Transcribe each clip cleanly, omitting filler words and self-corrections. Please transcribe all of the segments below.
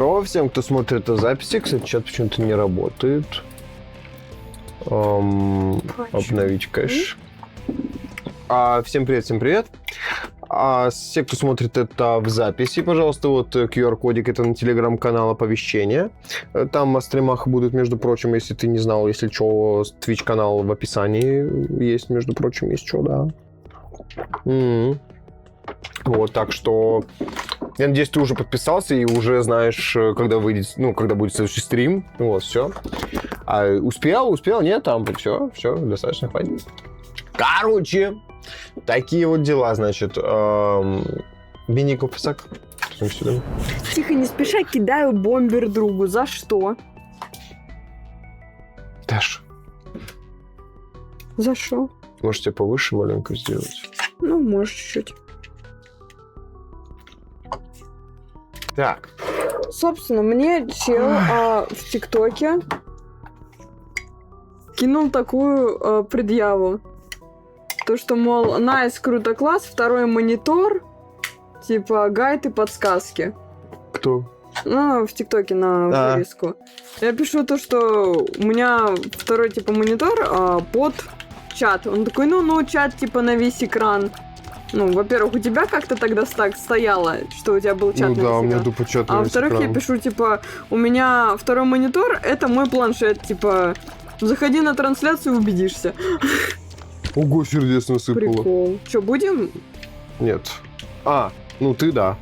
Здорово всем, кто смотрит эту записи. Кстати, чат почему-то не работает. Обновить кэш. Всем привет, всем привет. Все, кто смотрит это в записи, пожалуйста, вот QR-кодик, это на телеграм-канал оповещения. Там о стримах будут, между прочим, если ты не знал, если что, Twitch-канал в описании есть, между прочим, есть что, да. Вот, так что я надеюсь, ты уже подписался и уже знаешь, когда выйдет, когда будет следующий стрим. Вот, все. Успел, нет, там все, достаточно хватит. Короче, такие вот дела, значит. Беннико Пасак. Тихо, не спеша кидаю бомбер другу. За что? Даш. За что? Может, тебе повыше маленько сделать? Ну, может, чуть-чуть. Так. Собственно, мне чел в ТикТоке кинул такую предъяву. То, что, мол, найс, круто, класс, второй монитор, типа, гайд и подсказки. Кто? Ну, в ТикТоке на вырезку. Я пишу то, что у меня второй, типа, монитор под чат. Он такой, ну, чат, типа, на весь экран. Ну, во-первых, у тебя как-то тогда так стояло, что у тебя был чат на весь экран. У меня тупо чат на весь во-вторых, экран. я пишу, типа, у меня второй монитор, это мой планшет, типа, заходи на трансляцию, убедишься. Ого, сердец насыпало. Прикол. Че, будем? Нет. Ты да.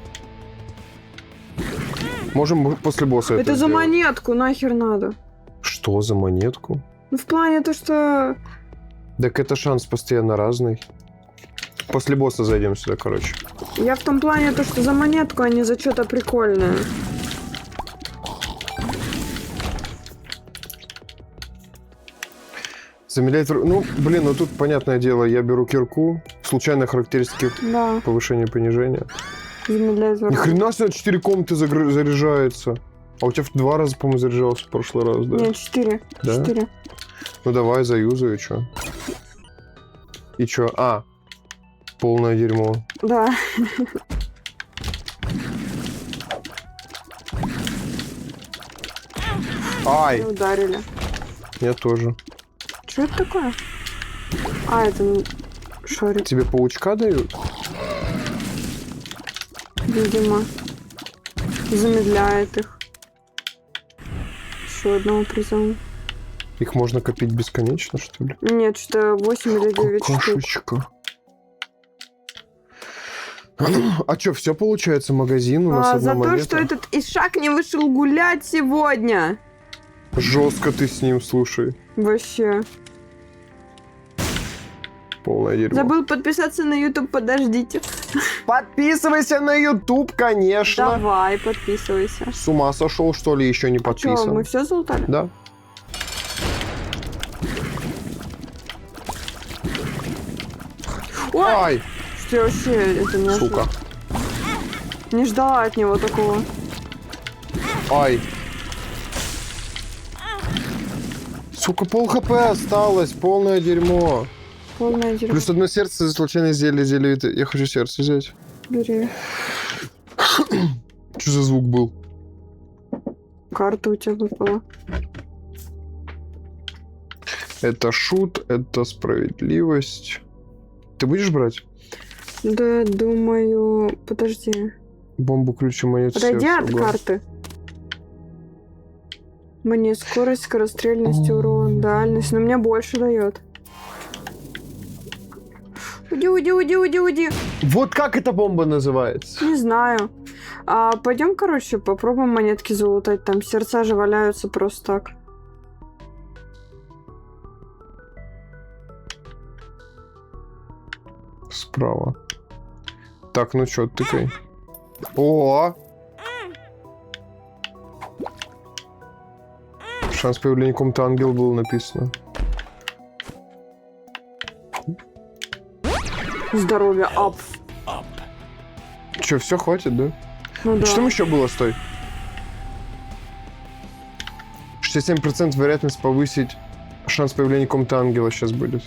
Можем после босса это за сделать. монетку, нахер надо. Что за монетку? Ну, в плане то, что... Так это шанс постоянно разный. После босса зайдем сюда, короче. Я в том плане то, что за монетку, а не за что-то прикольное. Замедляет... тут, понятное дело, я беру кирку. Случайные характеристики повышения и понижения. Замедляет Ни хрена себе, 4 комнаты заряжается. А у тебя в 2 раза, по-моему, заряжался в прошлый раз, да? Нет, 4. Да? 4. Ну давай, заюзаю, чё? И чё? Полное дерьмо. Да. Ай! Ударили. Я тоже. Что это такое? Это шарик. Тебе паучка дают? Видимо. Замедляет их. Еще одного призову. Их можно копить бесконечно, что ли? Нет, что 8 или 9 штук. Какашечка. А чё, все получается, магазин у нас одна за монета? то, что этот Ишак не вышел гулять сегодня. Жестко ты с ним, слушай. Вообще. Полное дерьмо. Забыл подписаться на YouTube, подождите. Подписывайся на YouTube, конечно. Давай, подписывайся. С ума сошел, что ли, еще не подписан? Чё, мы все залутали? Да. Ой! Ай! Что вообще, это не Сука. Не ждала от него такого. Ай. Сука, пол хп осталось, полное дерьмо. Полное дерьмо. Плюс одно сердце за случайное зелье. Я хочу сердце взять. Бери. Что за звук был? Карта у тебя выпала. Это шут, это справедливость. Ты будешь брать? Да, думаю... Подожди. Бомбу, ключ и монету. Подойди сердца, от ага. карты. Мне скорость, скорострельность, урон, дальность. Но мне больше дает. Уйди. Вот как эта бомба называется? Не знаю. Пойдем, короче, попробуем монетки залутать. Там сердца же валяются просто так. Справа. Так, ну чё, тыкай. О! Шанс появления какого-то ангела было написано. Здоровье, ап. Чё, все хватит, да? Ну да. Что там еще было, стой? 67% вероятность повысить шанс появления какого-то ангела сейчас будет.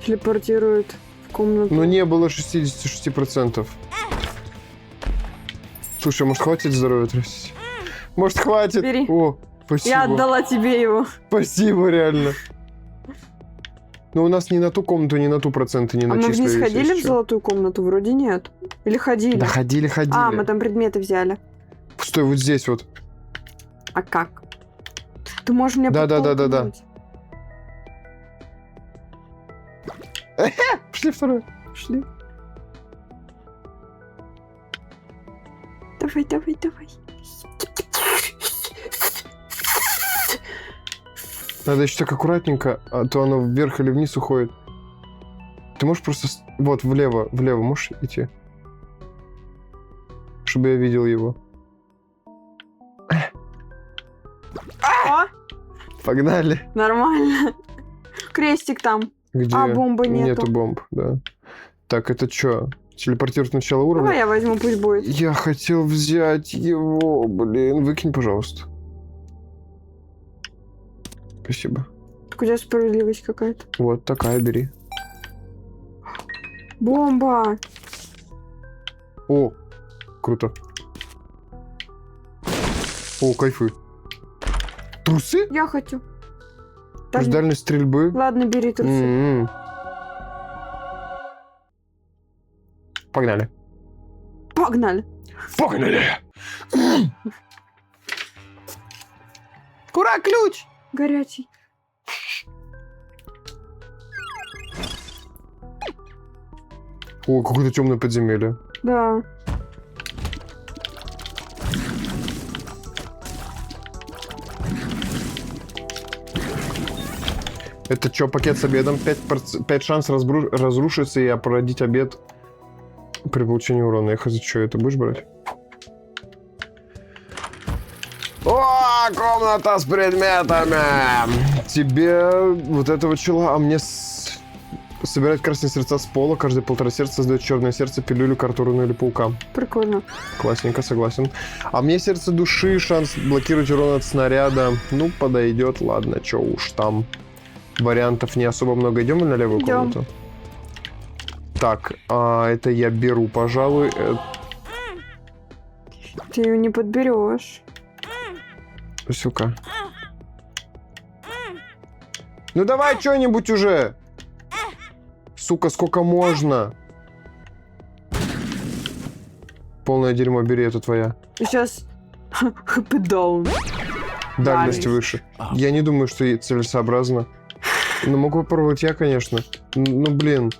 телепортирует в комнату. Но не было 66%. Слушай, может, хватит здоровья тратить? Может, хватит? Бери. О, спасибо. Я отдала тебе его. Спасибо, реально. Но у нас ни на ту комнату, ни на ту проценты не А мы начислились. вниз ходили в если чё. золотую комнату? Вроде нет. Или ходили? Да ходили. А, мы там предметы взяли. Стой, вот здесь вот. А как? Ты можешь мне Да. подтолкнуть? Пошли второй. Пошли. Давай. Надо еще так аккуратненько, а то оно вверх или вниз уходит. Ты можешь просто... Вот, влево можешь идти? Чтобы я видел его. О, Погнали. нормально. Крестик там. Где? А бомбы нету. Нету бомб, да. Так, это что? Телепортировать на начало уровня? Давай я возьму, пусть будет. Я хотел взять его, блин. Выкинь, пожалуйста. Спасибо. Так у тебя справедливость какая-то. Вот такая, бери. Бомба! О, круто. О, кайфы. Трусы? Я хочу. Плюс дальность стрельбы. Ладно, бери трусы. М-м. Погнали. Погнали. Погнали! Кура, ключ! Горячий. О, какое-то темное подземелье. Да. Это что, пакет с обедом? 5 шанс разрушиться и породить обед при получении урона. Я хочу, что, это будешь брать? О, комната с предметами! Тебе вот этого чела, а мне собирать красные сердца с пола, каждые 1,5 сердца создает черное сердце, пилюлю, карту руны или паука. Прикольно. Классненько, согласен. А мне сердце души, шанс блокировать урон от снаряда. Ну, подойдет, ладно, чё уж там. Вариантов не особо много. Идем на левую Идём. комнату? Так, это я беру, пожалуй. Ты ее не подберешь. Сука. Ну давай что-нибудь уже! Сука, сколько можно? Полное дерьмо, бери, это твоя. Сейчас хэппи-даун. Дальность Дальность. выше. Я не думаю, что ей целесообразно. Но могу попробовать я, конечно. Ну, блин.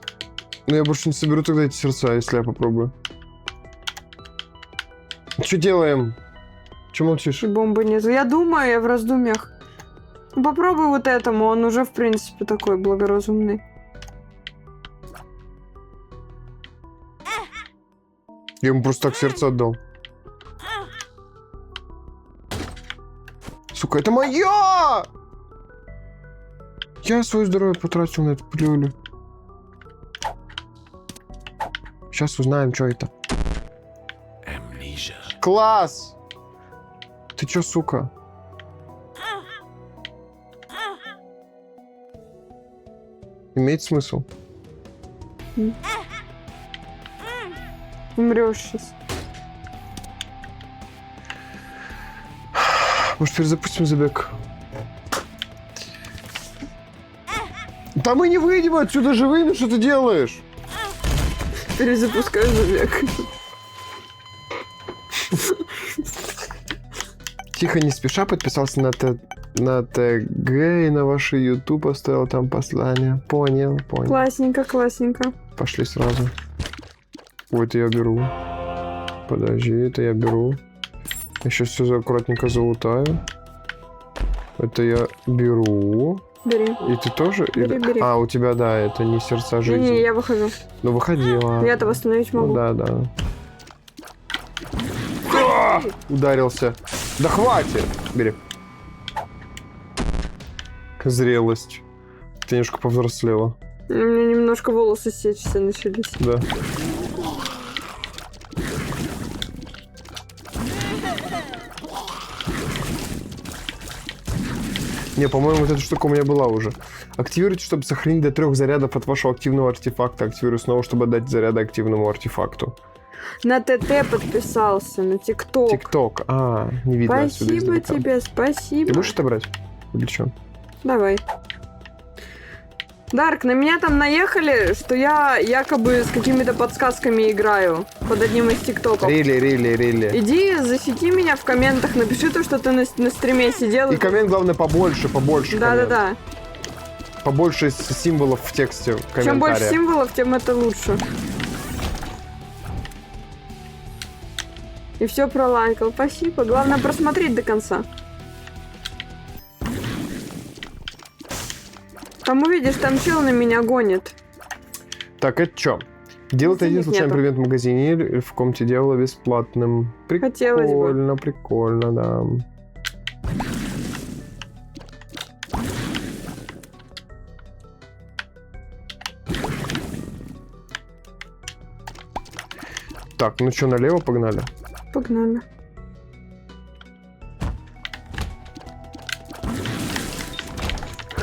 Но я больше не соберу тогда эти сердца, если я попробую. Что делаем? Че молчишь? И бомбы нету. Я думаю, я в раздумьях. Ну, попробуй вот этому, он уже, в принципе, такой благоразумный. Я ему просто так сердце отдал. Сука, это моё! Я свое здоровье потратил на эту пилюлю. Сейчас узнаем, что это. Класс! Ты чё, сука? Имеет смысл? Умрешь сейчас. Может, перезапустим забег? Да мы не выйдем отсюда живыми, что ты делаешь? Перезапускаю забег. Тихо, не спеша, подписался на ТГ и на ваш YouTube, оставил там послание. Понял. Классненько, классненько. Пошли сразу. Ой, это я беру. Подожди, это я беру. Я сейчас все аккуратненько залутаю. Это я беру. Бери. И ты тоже? Бери, бери. А, у тебя, да, это не сердца жизни. Не, я выхожу. Ну, выходи, ладно. Я-то восстановить могу. Ну, да. А! Ударился. Да хватит! Бери. Зрелость. Ты немножко повзрослела. У меня немножко волосы сечься начались. Да. Не, по-моему, вот эта штука у меня была уже. Активируйте, чтобы сохранить до 3 зарядов от вашего активного артефакта. Активирую снова, чтобы отдать заряды активному артефакту. На ТТ подписался, на ТикТок. ТикТок. А, не видно отсюда Спасибо издалека. тебе, спасибо. Ты будешь это брать? Или что? Давай. Дарк, на меня там наехали, что я якобы с какими-то подсказками играю под одним из ТикТоков. Рили. Иди, засеки меня в комментах, напиши то, что ты на стриме сидел. И коммент, главное, побольше коммент. Да-да-да. Побольше символов в тексте комментария. Чем больше символов, тем это лучше. И все пролайкал. Спасибо. Главное просмотреть до конца. Там увидишь, там чел на меня гонит. Так, это что? Делать один случайный предмет в магазине или в комнате делала бесплатным. Хотелось бы. Прикольно, да. Так, ну что, налево погнали? Погнали.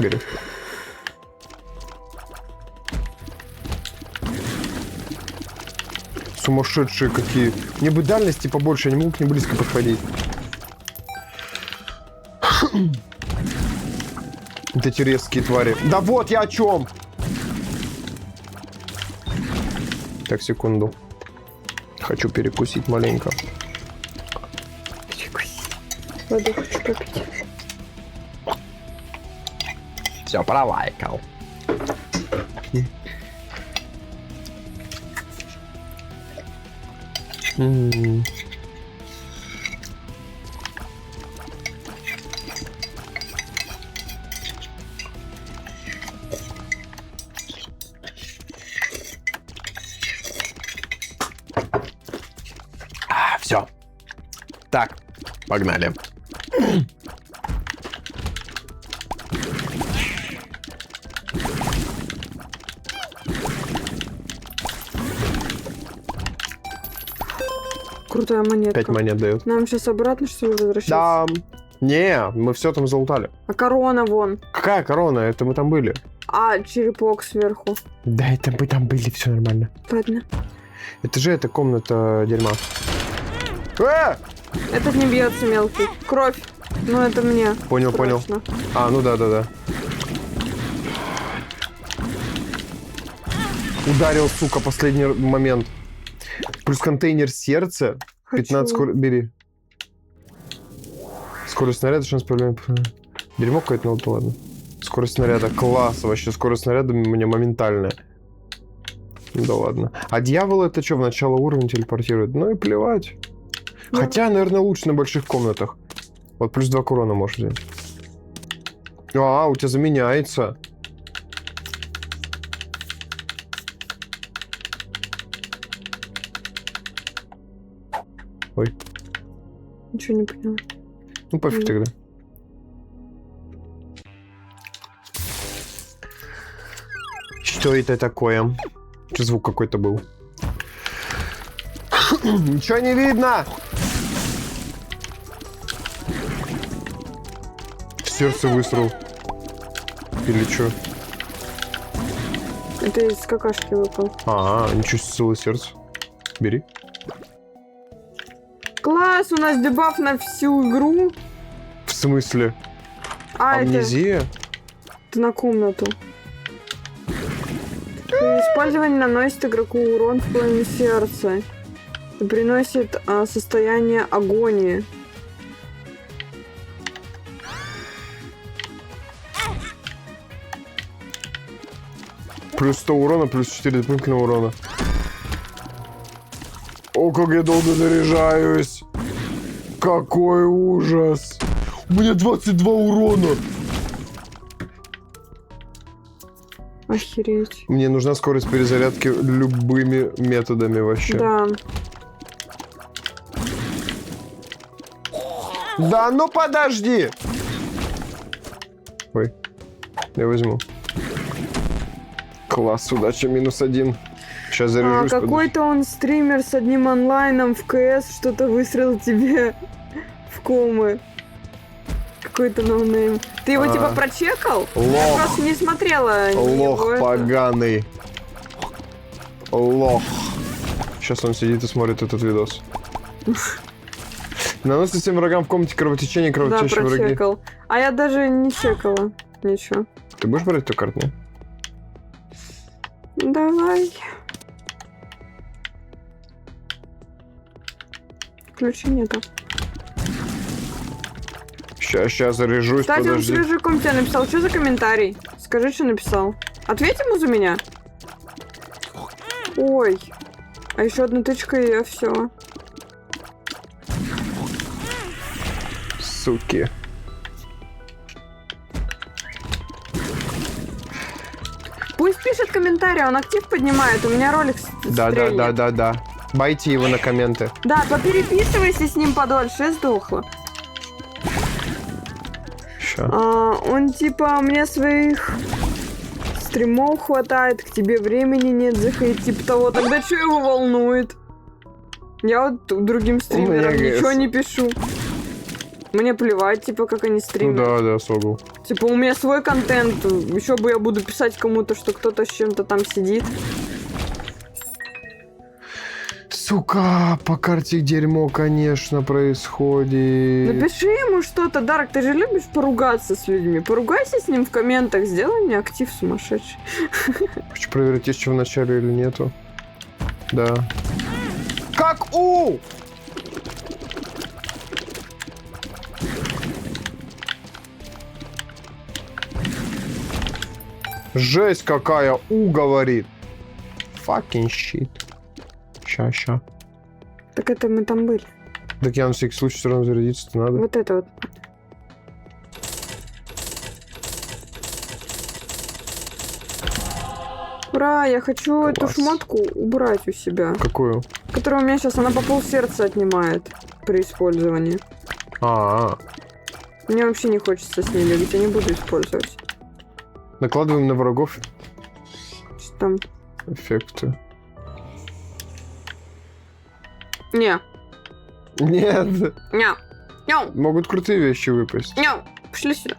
Бери. Сумасшедшие какие. Мне бы дальности побольше, я не могу к ним близко подходить. Вот эти резкие твари. Да вот я о чем! Так, секунду. Хочу перекусить маленько. Воду хочу попить. Все, пролайкал. Все. Так, погнали. Крутая монетка. 5 монет дают. Нам сейчас обратно, что ли, возвращаться? Да. Не, мы все там залутали. А корона вон. Какая корона? Это мы там были. А, черепок сверху. Да, это мы там были, все нормально. Ладно. Это же эта комната дерьма. Этот не бьется мелкий. Кровь. Ну, это мне. Понял. Страшно. А, ну да. Ударил, сука, последний момент. Плюс контейнер сердца. 15 скорость. Бери. Скорость снаряда, шанс появления. Дерьмо какое-то, ну ладно. Скорость снаряда. Класс. Вообще, скорость снаряда у меня моментальная. Да ладно. А дьявол это что, в начало уровня телепортирует? Ну и плевать. Хотя, наверное, лучше на больших комнатах. Вот плюс 2 урона можешь взять. А, у тебя заменяется. Ой. Ничего не поняла. Ну, пофиг тогда. Что это такое? Что звук какой-то был? Ничего не видно! Сердце высрал. Или что? Это из какашки выпал. А, ничего себе, целое сердце. Бери. Класс, у нас дебаф на всю игру. В смысле? А, Амнезия? это на комнату. При использовании наносит игроку урон в половину сердца. И приносит состояние агонии. Плюс 100 урона, плюс 4 дополнительного урона. О, как я долго заряжаюсь. Какой ужас. У меня 22 урона. Охереть. Мне нужна скорость перезарядки любыми методами вообще. Да. Да ну подожди. Ой, я возьму. Класс, удача, -1. Сейчас заряжусь. Какой-то он стример с одним онлайном в КС что-то выстрелил тебе в комы. какой-то ноунейм. Ты его типа прочекал? Я Лох. просто не смотрела. Лох его поганый. Лох. Сейчас он сидит и смотрит этот видос. Наносит всем врагам в комнате кровотечение, Да, кровотечащие враги. прочекал. А я даже не чекала. Ничего. Ты будешь брать эту карту? Давай. Ключи нету. Сейчас заряжусь, Кстати, он подожди. свежий ком тебе написал. Что за комментарий? Скажи, что написал. Ответь ему за меня. Ой. А еще одна тычка, и я все. Суки. Пусть пишет комментарий, он актив поднимает. У меня ролик стрельнет. Да. Байте его на комменты. Да, попереписывайся с ним подольше, я сдохла. Ща. Он типа, мне своих стримов хватает, к тебе времени нет заходить, типа того. Тогда что его волнует? Я вот другим стримерам меня ничего ГС. не пишу. Мне плевать, типа, как они Ну стримят. да, согл. Типа, у меня свой контент. Еще бы я буду писать кому-то, что кто-то с чем-то там сидит. Сука, по карте дерьмо, конечно, происходит. Напиши ему что-то, Дарк, ты же любишь поругаться с людьми. Поругайся с ним в комментах, сделай мне актив сумасшедший. Хочу проверить, есть что в начале или нету. Да. Как у! Жесть какая, у говорит. Fucking shit. Ща. Так это мы там были. Так я на всякий случай все равно зарядиться-то надо. Вот это вот. Ура, я хочу эту Класс. шмотку убрать у себя. Какую? Которая у меня сейчас, она по полсердца отнимает при использовании. А. Мне вообще не хочется с ней бегать, я не буду использовать. Накладываем на врагов Что там? эффекты. Не, Нет. не, не, Могут крутые вещи выпасть. не. Пошли сюда.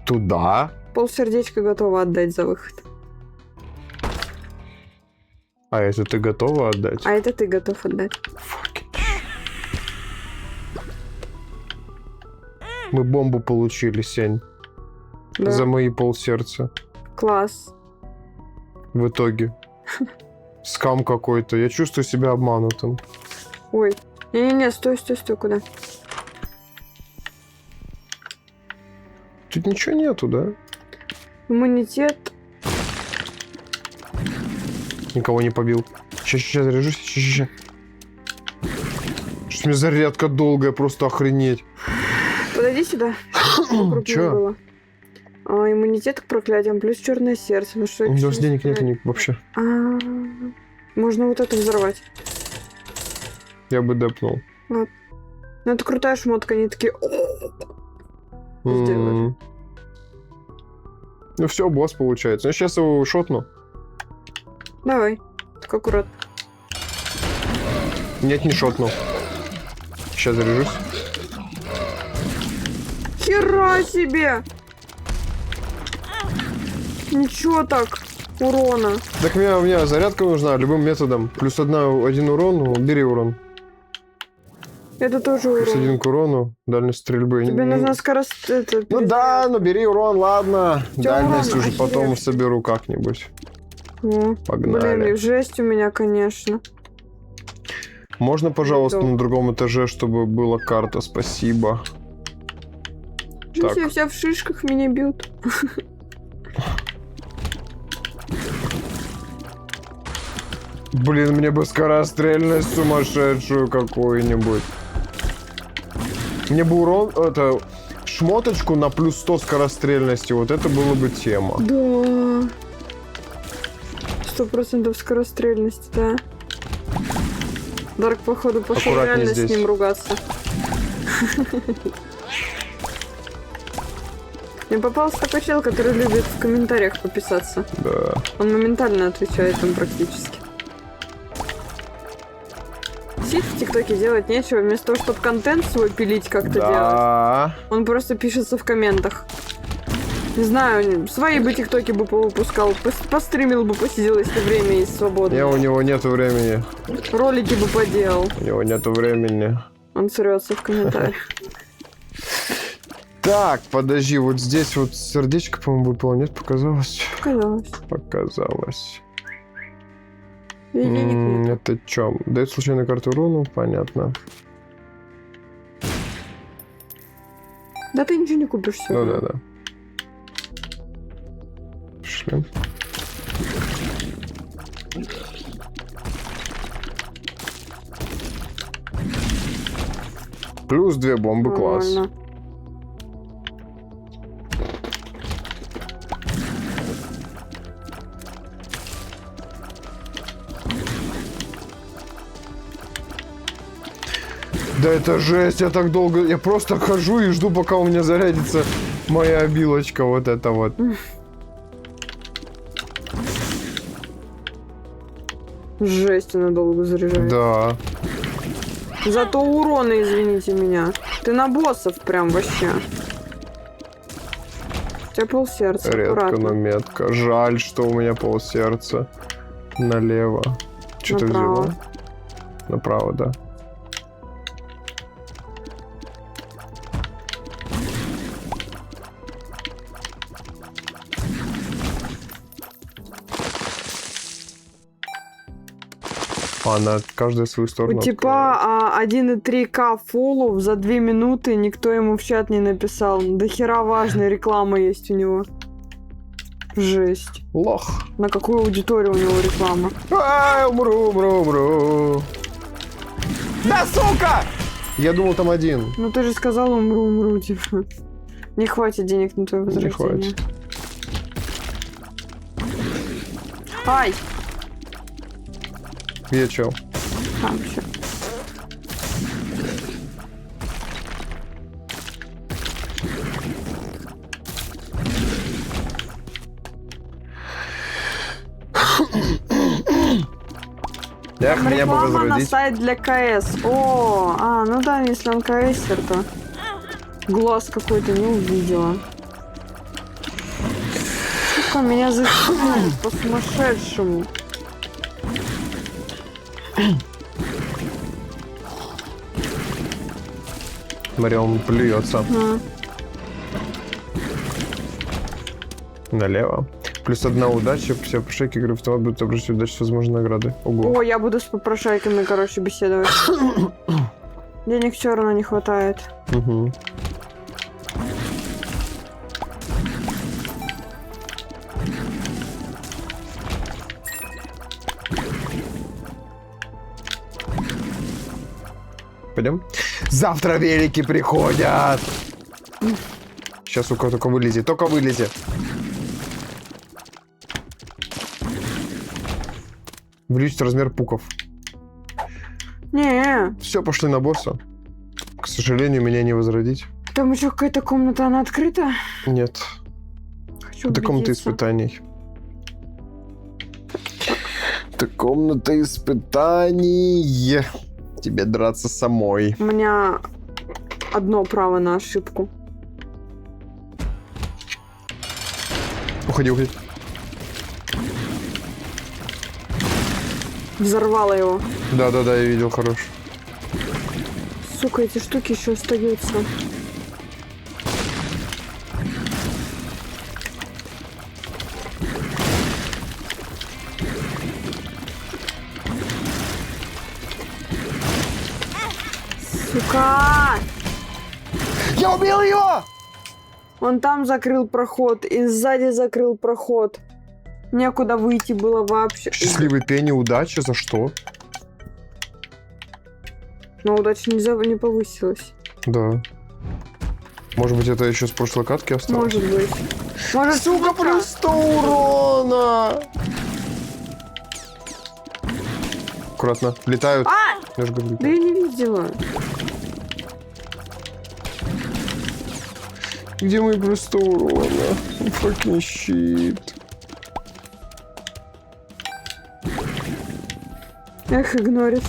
Туда. Полсердечка готова отдать за выход. А это ты готова отдать? А это ты готов отдать. Fucking shit. Мы бомбу получили, Сень. Да. За мои полсердца. Класс. В итоге. Скам какой-то. Я чувствую себя обманутым. Ой. Не-не-не, стой, куда? Тут ничего нету, да? Иммунитет. Никого не побил. Сейчас заряжусь. Ща. Что-то у меня зарядка долгая, просто охренеть. Подойди сюда. Вокруг Чё? меня было. Иммунитет к проклятиям, плюс черное сердце. Ну что, У меня денег нет вообще. Можно вот это взорвать. Я бы депнул. Ну это крутая шмотка, они такие... Сделали. Ну все, босс получается. Я сейчас его шотну. Давай. Так аккуратно. Нет, не шотнул. Сейчас заряжусь. Хера себе! Ничего так. Урона. Так мне зарядка нужна любым методом. Плюс один урон, ну, бери урон. Это тоже Плюс урон. 1 к урону, дальность стрельбы. Тебе нужна скорость... Ну да, ну бери урон, ладно. Дальность урон? уже потом Охереть. соберу как-нибудь. О, Погнали. блин, и жесть у меня, конечно. Можно, пожалуйста, Готов. на другом этаже, чтобы была карта, спасибо. Так. Все, все в шишках меня бьют. Блин, мне бы скорострельность сумасшедшую какую-нибудь. Мне бы урон, это, шмоточку на плюс 100 скорострельности, вот это было бы тема. Да. 100% скорострельности, да. Дарк, походу, пошел Аккуратней реально здесь. с ним ругаться. Мне попался такой чел, который любит в комментариях пописаться. Да. Он моментально отвечает там практически. тусить в ТикТоке, делать нечего, вместо того, чтобы контент свой пилить как-то делать. Да. Он просто пишется в комментах. Не знаю, свои бы ТикТоки бы повыпускал, постримил бы, посидел, если время есть свободное. У него нету времени. Ролики бы поделал. У него нету времени. Он срется в комментариях. Так, подожди, вот здесь вот сердечко, по-моему, выпало, нет? Показалось? Показалось. Показалось. И денег нет. Это чё? Дает случайную карту руну? Понятно. Да ты ничего не купишь Ну сегодня. да. Пошли. Плюс 2 бомбы, класс. Нормально. Да это жесть, я так долго... Я просто хожу и жду, пока у меня зарядится моя обилочка, вот это вот. Жесть, она долго заряжает. Да. Зато урона, извините меня. Ты на боссов прям вообще. У тебя полсердца. Редко, Аккуратно. но метко. Жаль, что у меня полсердца. Налево. Что ты Направо. взяла? Направо, да. Она каждая свою сторону. У типа 1,3К фоллов за 2 минуты, никто ему в чат не написал. До хера важная реклама есть у него. Жесть. Лох. На какую аудиторию у него реклама? Умру. Да, сука! Я думал, там один. Ну ты же сказал умру, типа. Не хватит денег на твое возвращение. Не хватит. Ай! Где чел? Там еще. Эх, меня бы Реклама на возродить. сайт для КС. О, ну да, если он КСер, то глаз какой-то не увидела. Сука, меня зашибали по-сумасшедшему. Смотри, он плюется. А. Налево. Плюс 1 удача. Все прошейки игры в автомат будут обращать удачу с возможной награды. Ого. О, я буду с попрошайками, короче, беседовать. Денег все равно не хватает. Угу. Пойдем. Завтра велики приходят. Сейчас, сука, только вылези. Только вылези. Увеличить размер пуков. Не, Все, пошли на босса. К сожалению, меня не возродить. там еще какая-то комната, она открыта? Нет. Хочу Это комната убедиться. испытаний. Это комната испытаний. Тебе драться самой. У меня одно право на ошибку. Уходи, уходи. Взорвала его. Да-да-да, я видел, хорош. Сука, эти штуки еще остаются. Сука! Я убил его! Он там закрыл проход, и сзади закрыл проход. Некуда выйти было вообще. Счастливый пенни, удача, за что? Но удача не повысилась. Да. Может быть, это еще с прошлой катки осталось? Может быть. Может, Сука, плюс 100 урона! Аккуратно. Летают. Я же говорю. Да я не видела. Где мой плюс 100 урона? Fucking щит. Эх, игнорит.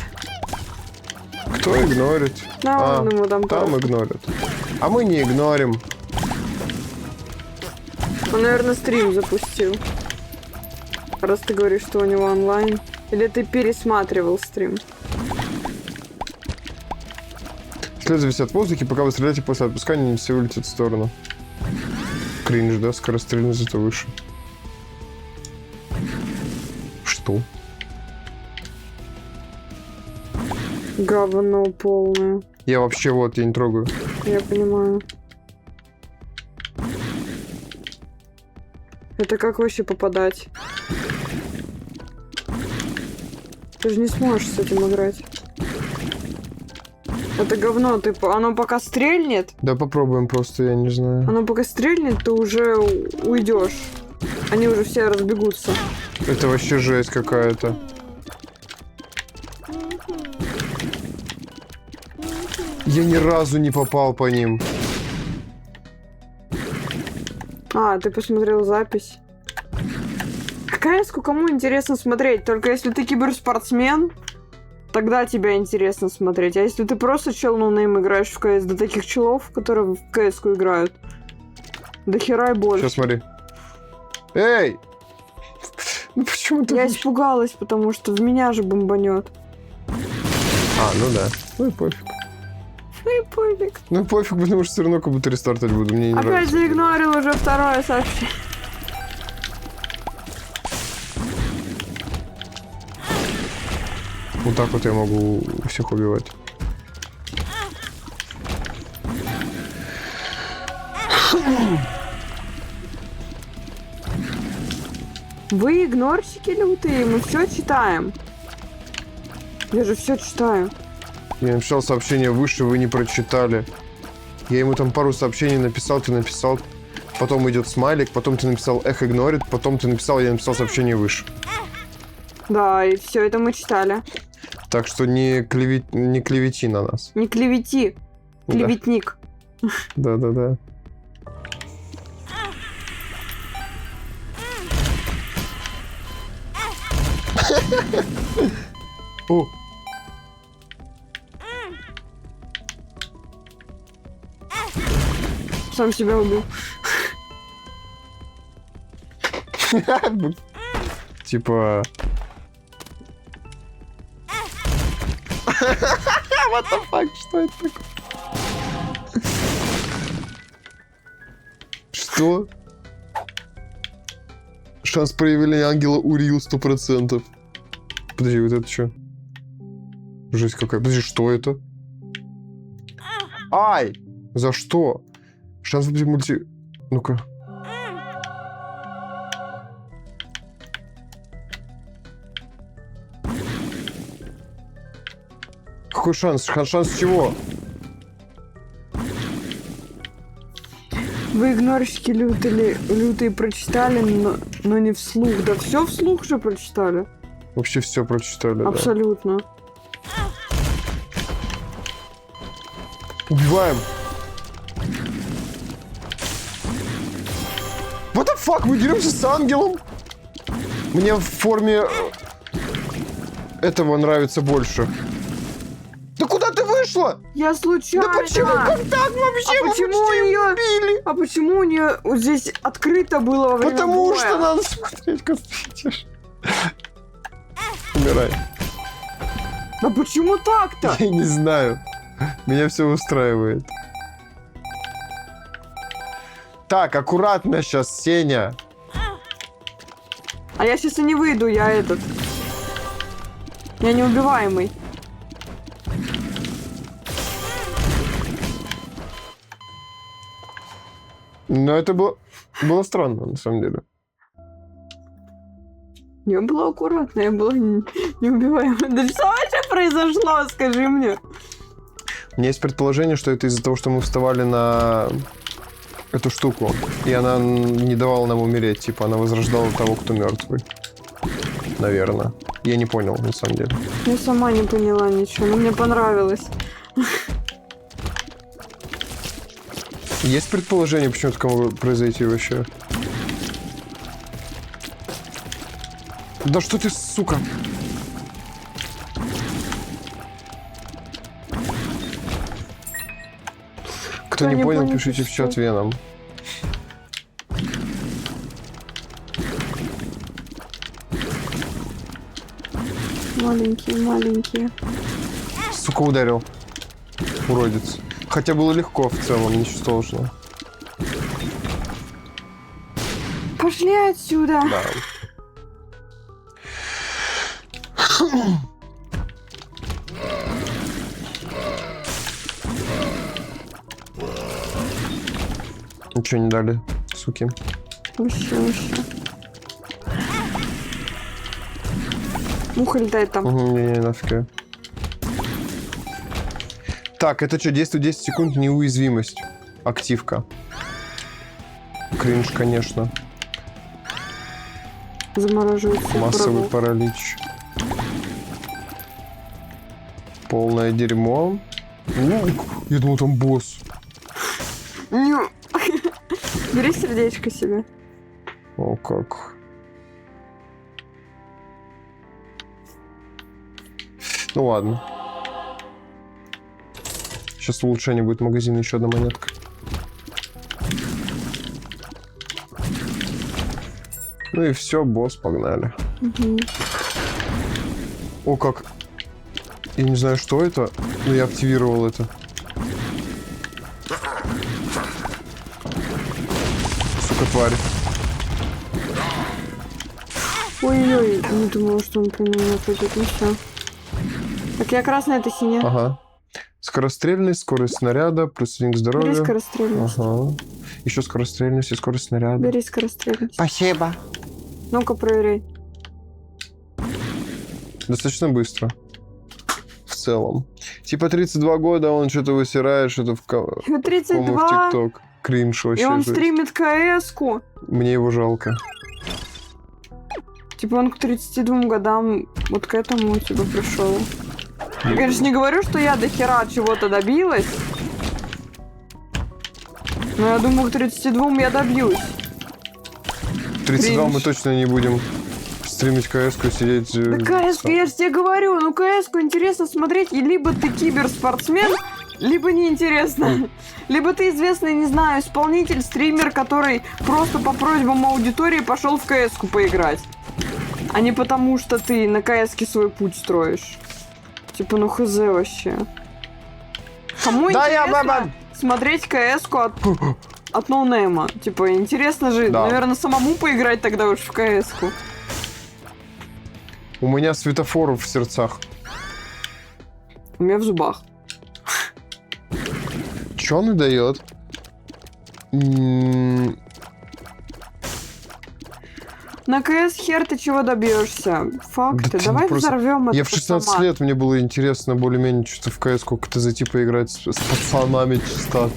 Кто игнорит? Да, он ему там там игнорит. А мы не игнорим. Он, наверное, стрим запустил. Раз ты говоришь, что у него онлайн. Или ты пересматривал стрим? Слезы висят в воздухе, пока вы стреляете после отпускания, они все вылетят в сторону. Кринж, да? Скорострельность зато выше. Что? Говно полное. Я вообще вот, я не трогаю. Я понимаю. Это как вообще попадать? Ты же не сможешь с этим играть. Это говно, оно пока стрельнет. Да попробуем просто, я не знаю. Оно пока стрельнет, ты уже уйдешь. Они уже все разбегутся. Это вообще жесть какая-то. Я ни разу не попал по ним. А, ты посмотрел запись? Какая, кому интересно смотреть? Только если ты киберспортсмен, тогда тебя интересно смотреть. А если ты просто чел ноунейм играешь в КС, до таких челов, которые в КС-ку играют, до хера и больше. Сейчас смотри. Эй! Ну почему ты... Я испугалась, потому что в меня же бомбанет. А, ну да. Ну и пофиг. Ну и пофиг. Ну пофиг, потому что все равно как будто рестартать буду. Мне не Опять нравится. заигнорил уже второе сообщение. Вот так вот я могу всех убивать. Вы игнорщики лютые, мы все читаем. Я же все читаю. Я написал сообщение выше, вы не прочитали. Я ему там пару сообщений написал, ты написал. Потом идет смайлик, потом ты написал эх, игнорит, потом ты написал, я написал сообщение выше. Да, и все это мы читали. Так что не клевети на нас. Не клевети. Клеветник. Да-да-да. О! Сам себя убил. Типа... What the fuck? Что это такое? Что? Шанс проявления ангела Урил 100%. Подожди, вот это что? Жесть какая. Подожди, что это? Ай! За что? Шанс выпустить мульти... Ну-ка. Какой шанс? Шанс чего? Вы игнорщики лютые прочитали, но не вслух. Да все вслух же прочитали. Вообще все прочитали, абсолютно. Да. Убиваем. What the fuck? Мы деремся с ангелом? Мне в форме этого нравится больше. Да куда ты вышла? Я случайно. Да почему контакт вообще? А почему у нее? А почему у нее вот здесь открыто было во время Потому боя? что надо смотреть, Константин. Умирай. А почему так-то? Я не знаю. Меня все устраивает. Так, аккуратно сейчас, Сеня. А я сейчас и не выйду, я этот. Я неубиваемый. Но это было странно, на самом деле. Я была аккуратна, я была неубиваемой. Да что вообще произошло, скажи мне? У меня есть предположение, что это из-за того, что мы вставали на эту штуку, и она не давала нам умереть. Типа, она возрождала того, кто мертвый. Наверное. Я не понял, на самом деле. Я сама не поняла ничего, но мне понравилось. Есть предположение, почему это могло произойти вообще? Да что ты, сука? Кто не понял, пишите в чат Веном. Маленькие, маленькие. Сука, ударил. Уродец. Хотя было легко в целом, ничего сложного. Пошли отсюда. Да. Ничего не дали, суки. Вообще. Муха летает там. Не, нафиг. Так, это что, действует 10 секунд, неуязвимость. Активка. Кринж, конечно. Замораживается. Массовый паралич. Полное дерьмо. Я думал, там босс. Бери сердечко себе. О, как. Ну ладно. Сейчас улучшение будет магазина, еще одна монетка. Ну и все, босс, погнали. Угу. О, как. Я не знаю, что это, но я активировал это. Сука, тварь. Ой-ой, не думала, что он про меня пойдет. Ну все. Так, я красная, это синяя. Ага. Скорострельность, скорость снаряда, плюс 1 к здоровью. Бери скорострельность. Ага. Еще скорострельность и скорость снаряда. Бери скорострельность. Спасибо. Ну-ка, проверяй. Достаточно быстро. В целом. Типа 32 года, он что-то высирает, что-то в 32. ТикТок. Кринж вообще. И он жесть. стримит КС-ку. Мне его жалко. Типа он к 32 годам вот к этому типа пришел. Я, конечно, не говорю, что я до хера чего-то добилась. Но я думаю, к 32 я добьюсь. 32 мы Кринж. точно не будем стримить КС-ку, сидеть... Да КС-ку, я же тебе говорю, ну КС-ку интересно смотреть, и либо ты киберспортсмен, либо неинтересно. Либо ты известный, не знаю, исполнитель, стример, который просто по просьбам аудитории пошел в КС-ку поиграть. А не потому, что ты на КС-ке свой путь строишь. Типа, ну хз вообще. Кому Да, интересно смотреть КС-ку от ноунейма? Типа, интересно же, Да. наверное, самому поиграть тогда уж в КС-ку. У меня светофор в сердцах. У меня в зубах. Че он и дает? На КС хер ты чего добьешься? Факты. Да ты Давай просто- взорвем это. Я в 16 лет, мне было интересно более-менее что-то в КС как-то зайти поиграть с пацанами чисто.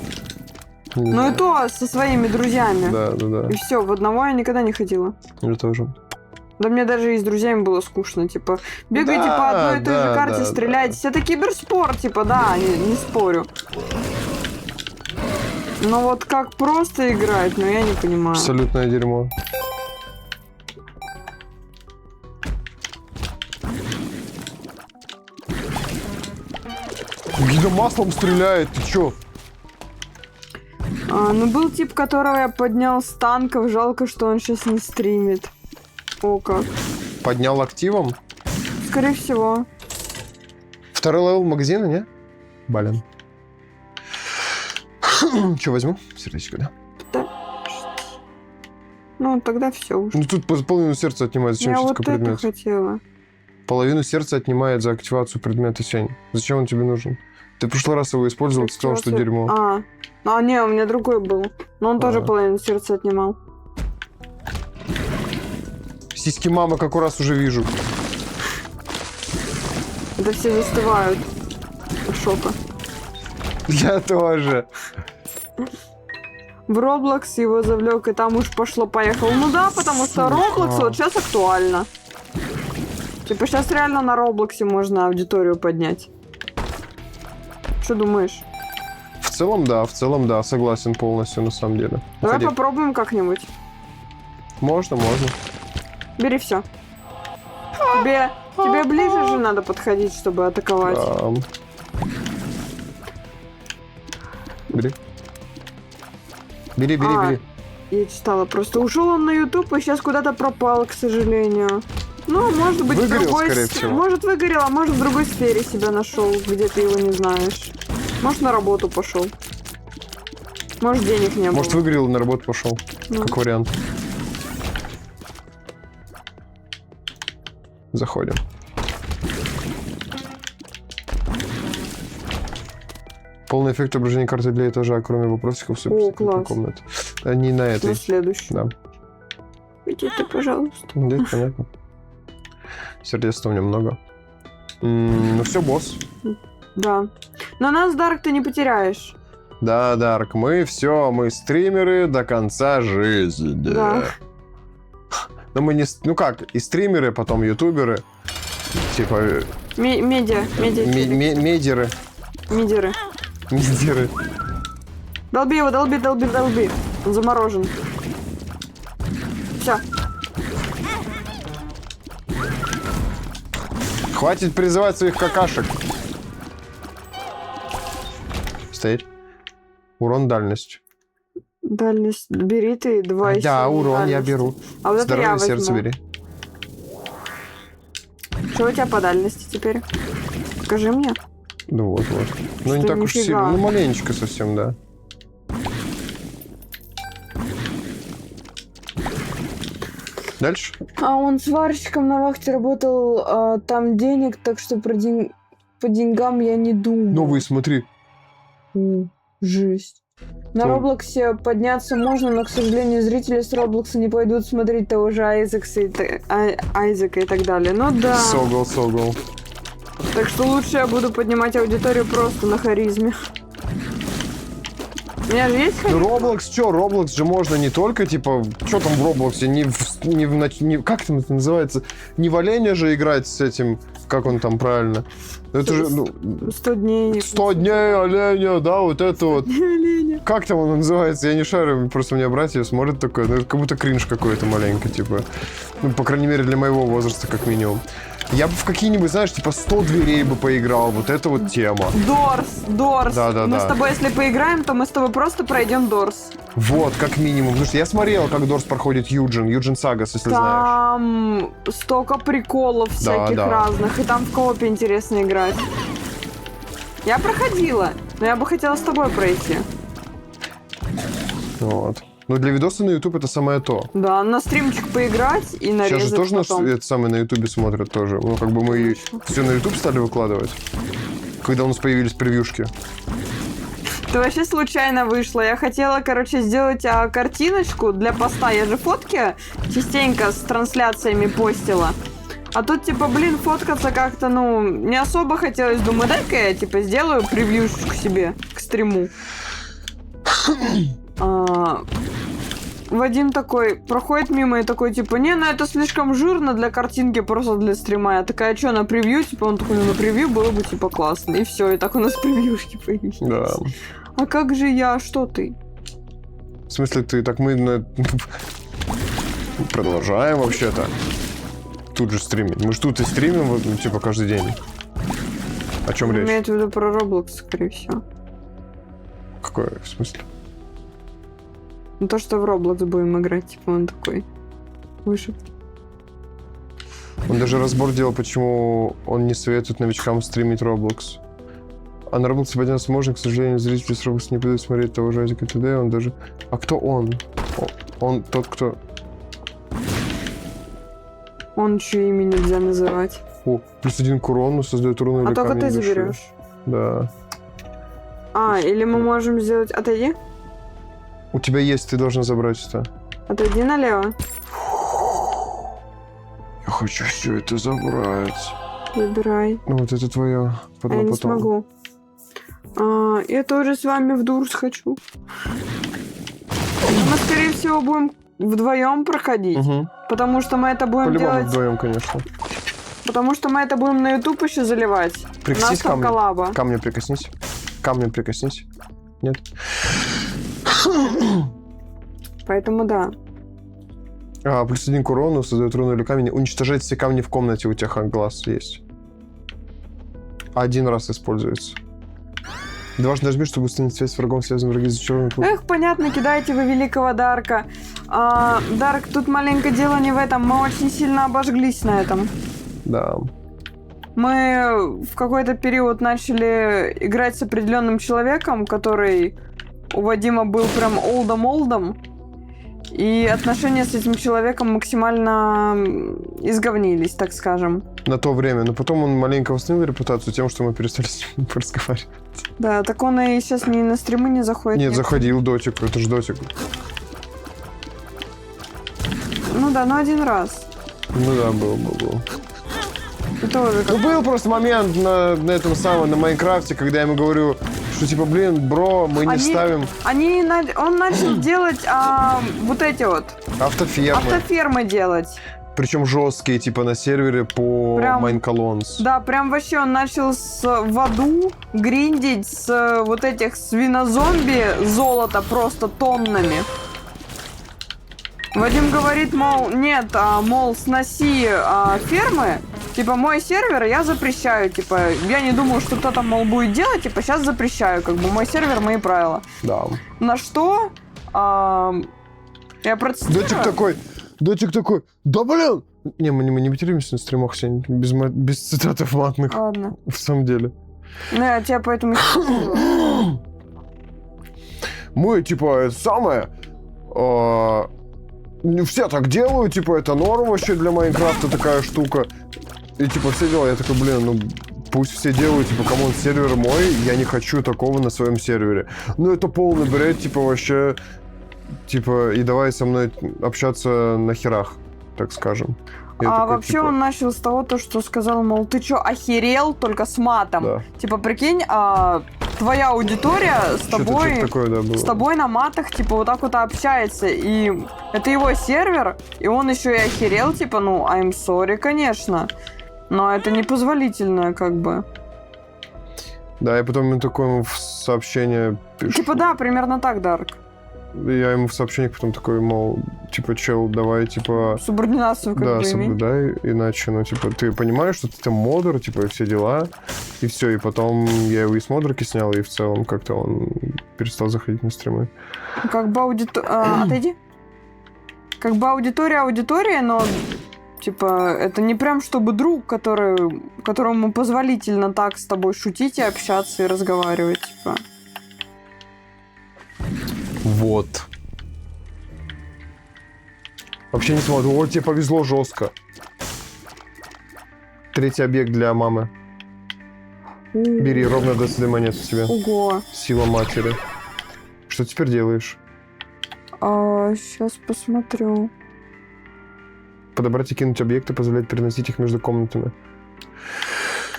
Не Ну знаю. и то со своими друзьями. Да. И все, в одного я никогда не ходила. Я тоже. Да мне даже и с друзьями было скучно, типа, бегаете Да, по одной и той же да, карте, да, стреляетесь. Это киберспорт, типа, да, не спорю. Но вот как просто играть, ну я не понимаю. Абсолютное дерьмо. Гида маслом стреляет, ты чё? Ну был тип, которого я поднял с танков, жалко, что он сейчас не стримит. О как. Поднял активом? Скорее всего. Второй левел магазина, не? Блин. Чё, возьму? Сердечко, да? Ну тогда все уже. Ну тут половину сердца отнимает. Зачем Я сейчас вот такой это предмет? хотела. Половину сердца отнимает за активацию предмета, Сень. Зачем он тебе нужен? Ты в прошлый раз его использовал, ты сказал, что дерьмо. Не, у меня другой был. Но он тоже половину сердца отнимал. Сиськи мамы как раз уже вижу. Это все застывают от шока. Я тоже. В Roblox его завлек, и там уж пошло-поехало. Ну да, потому что Roblox вот сейчас актуально. Типа сейчас реально на Роблоксе можно аудиторию поднять. Что думаешь? В целом да, согласен полностью на самом деле. Давай Уходи. попробуем как-нибудь. Можно. Бери все. Тебе ближе же надо подходить, чтобы атаковать. Бери. Бери, бери. Я читала, просто ушел он на YouTube и сейчас куда-то пропал, к сожалению. Ну, может быть, Выгорел, в другой... скорее всего. Может, выгорел, а может, в другой сфере себя нашел, где ты его не знаешь. Может, на работу пошел. Может, денег не было. Может, выгорел и на работу пошел. Ну. Как вариант. Заходим. Полный эффект отображения карты для этажа, кроме вопросиков, класс. комнаты. Не на этой. На следующий. Да. Иди-то, пожалуйста. Здесь понятно. Сердец там немного. Ну все, босс. Да. Но нас, Дарк, ты не потеряешь. Да, Дарк, мы стримеры до конца жизни. Да. Но мы не... Ну как, и стримеры, потом ютуберы. Типа... Медиа. Медеры. Мидеры. Медеры. Долби его, долби. Он заморожен. Все. Хватит призывать своих какашек. Стоять. Урон, дальность. Дальность. Бери ты 2 Да, урон я беру. А вот это я Здоровье сердце возьму. бери. Что у тебя по дальности теперь? Покажи мне. Ну вот. Ну не Что, так уж нифига. сильно. Ну маленечко совсем, да. Дальше? А он сварщиком на вахте работал, там денег, так что по деньгам я не думаю. Новый, смотри. Жесть. На Роблоксе подняться можно, но, к сожалению, зрители с Роблокса не пойдут смотреть того же Айзека и так далее. Ну да. Согл. Так что лучше я буду поднимать аудиторию просто на харизме. У меня же есть харизма? Ну, Роблокс же можно не только, типа, что там в Роблоксе, как там это называется, не в оленя же играть с этим, как он там правильно. Это же, 100 дней. 100 дней оленя, да, вот это вот. Оленя. Как там он называется? Я не шарю, просто у меня братья смотрят такое, ну, это как будто кринж какой-то маленький, типа. Ну, по крайней мере, для моего возраста, как минимум. Я бы в какие-нибудь, знаешь, типа 100 дверей бы поиграл, вот это вот тема. Дорс. Да. Мы с тобой, если поиграем, то мы с тобой просто пройдем Дорс. Вот, как минимум. Потому что я смотрел, как Дорс проходит Юджин Сагас, если знаешь. Там столько приколов всяких разных, и там в коопе интересно играть. Я проходила, но я бы хотела с тобой пройти. Вот. Но для видоса на YouTube это самое то. Да, на стримчик поиграть и нарезать. Сейчас же тоже потом. это самое на YouTube смотрят тоже. Ну, как бы мы все на YouTube стали выкладывать. Когда у нас появились превьюшки. Это вообще случайно вышло. Я хотела, сделать картиночку для поста. Я же фотки частенько с трансляциями постила. А тут, фоткаться как-то, не особо хотелось. Думаю, дай-ка я, сделаю превьюшечку себе к стриму. Вадим такой проходит мимо и такой, не, это слишком жирно для картинки, просто для стрима. Я такая, что, на превью? Он такой, на превью было бы, классно. И все, и так у нас превьюшки появились. Да. А как же я? Что ты? В смысле, ты так мы продолжаем вообще-то тут же стримить. Мы же тут и стримим, каждый день. О чем речь? Имеет в виду про Roblox, скорее всего. Какое? В смысле? Ну, то, что в Roblox будем играть, он такой выше. Он даже разбор делал, почему он не советует новичкам стримить Roblox. А на Roblox подняться можно, к сожалению, зрители с Roblox не будут смотреть того же Айзека ТД, он даже... А кто он? Он тот, кто... Он чье имя нельзя называть. О, +1 к урону, создает урон или А только камень ты души. заберешь. Да. Или мы можем сделать... Отойди. У тебя есть, ты должна забрать это. Отойди налево. Я хочу все это забрать. Забирай. Ну вот это твое. Я не смогу. Я тоже с вами в Дурс хочу. Мы, скорее всего, будем вдвоем проходить. Угу. Потому что мы это будем По-любому делать... вдвоем, конечно. Потому что мы это будем на YouTube еще заливать. Прикоснись У нас там коллаба. Камнем прикоснись. Камнем прикоснись. Нет? Поэтому да. +1 к урону, создает руну или камень. Уничтожать все камни в комнате, у тебя глаз есть. Один раз используется. Дважды нажми, чтобы установить связь с врагом, связанным враги за черным. Эх, понятно, кидаете вы великого Дарка. Дарк, тут маленькое дело не в этом. Мы очень сильно обожглись на этом. Да. Мы в какой-то период начали играть с определенным человеком, который у Вадима был прям олдом-олдом. И отношения с этим человеком максимально изговнились, так скажем. На то время. Но потом он маленько восстановил репутацию тем, что мы перестали с ним разговаривать. Да, так он и сейчас ни на стримы не заходит. Нет, заходил дотик. Это же дотик. Ну да, но один раз. Ну да, был. И тоже как... Ну, был просто момент на этом самом, на Майнкрафте, когда я ему говорю, что типа, блин, бро, мы не ставим... Он начал делать вот эти вот... Автофермы делать. Причем жесткие, типа, на сервере по Майнколонс. Да, прям вообще он начал в аду гриндить с вот этих свинозомби золота просто тоннами. Вадим говорит, мол, нет, мол, сноси фермы. Типа, мой сервер я запрещаю. Типа, я не думаю, что кто-то, мол, будет делать. Типа, сейчас запрещаю. Как бы, мой сервер, мои правила. Да. На что я процитирую. Дотик такой, да блин! Не, мы не материмся на стримах сегодня, без цитатов матных. Ладно. В самом деле. Ну, я тебя поэтому... Мы, типа, это самое... все так делают, типа, это норм вообще для Майнкрафта такая штука. И, типа, все дела. Я такой, блин, ну, пусть все делают, типа, камон, сервер мой, я не хочу такого на своем сервере. Ну, это полный бред, типа, вообще, типа, и давай со мной общаться на херах, так скажем. Такой, вообще типа... он начал с того, что сказал, мол, ты чё, охерел, только с матом? Да. Типа, прикинь, твоя аудитория с тобой на матах, типа, вот так вот общается, и это его сервер, и он еще и охерел, типа, ну, I'm sorry, конечно, но это непозволительно, как бы. Да, и потом ему такое в сообщение пишу. Типа, да, примерно так, Дарк. Я ему в сообщениях потом такой, мол, типа, чел, давай, типа... Субординацию как бы да, соблюдай, иначе, ну, типа, ты понимаешь, что ты там модер, типа, и все дела, и все, и потом я его и с модерки снял, и в целом как-то он перестал заходить на стримы. Как бы отойди. Как бы аудитория, но, типа, это не прям чтобы друг, которому позволительно так с тобой шутить и общаться, и разговаривать, типа... Вот. Вообще не смотрю. Вот тебе повезло жестко. 3-й объект для мамы. Бери, ровно 22 монеты себе. Ого. Сила матери. Что теперь делаешь? Сейчас посмотрю. Подобрать и кинуть объекты, позволять переносить их между комнатами.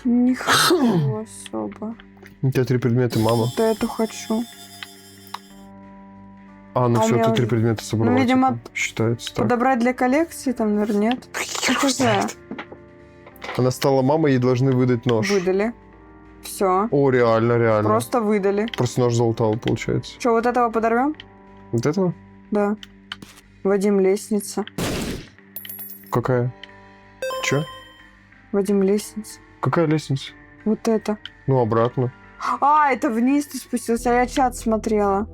Не хочу особо. У тебя 3 предмета, мама. Вот эту хочу. Ну все, ты 3 предмета собрала. Ну, видимо, типа, считается так. Подобрать для коллекции, там, наверное, нет. Она стала мамой, ей должны выдать нож. Выдали. Все. О, реально. Просто выдали. Просто нож золотал, получается. Что, вот этого подорвем? Вот этого? Да. Вадим, лестница. Какая? Че? Вадим, лестница. Какая лестница? Вот это. Ну, обратно. Это вниз ты спустился, а я чат смотрела.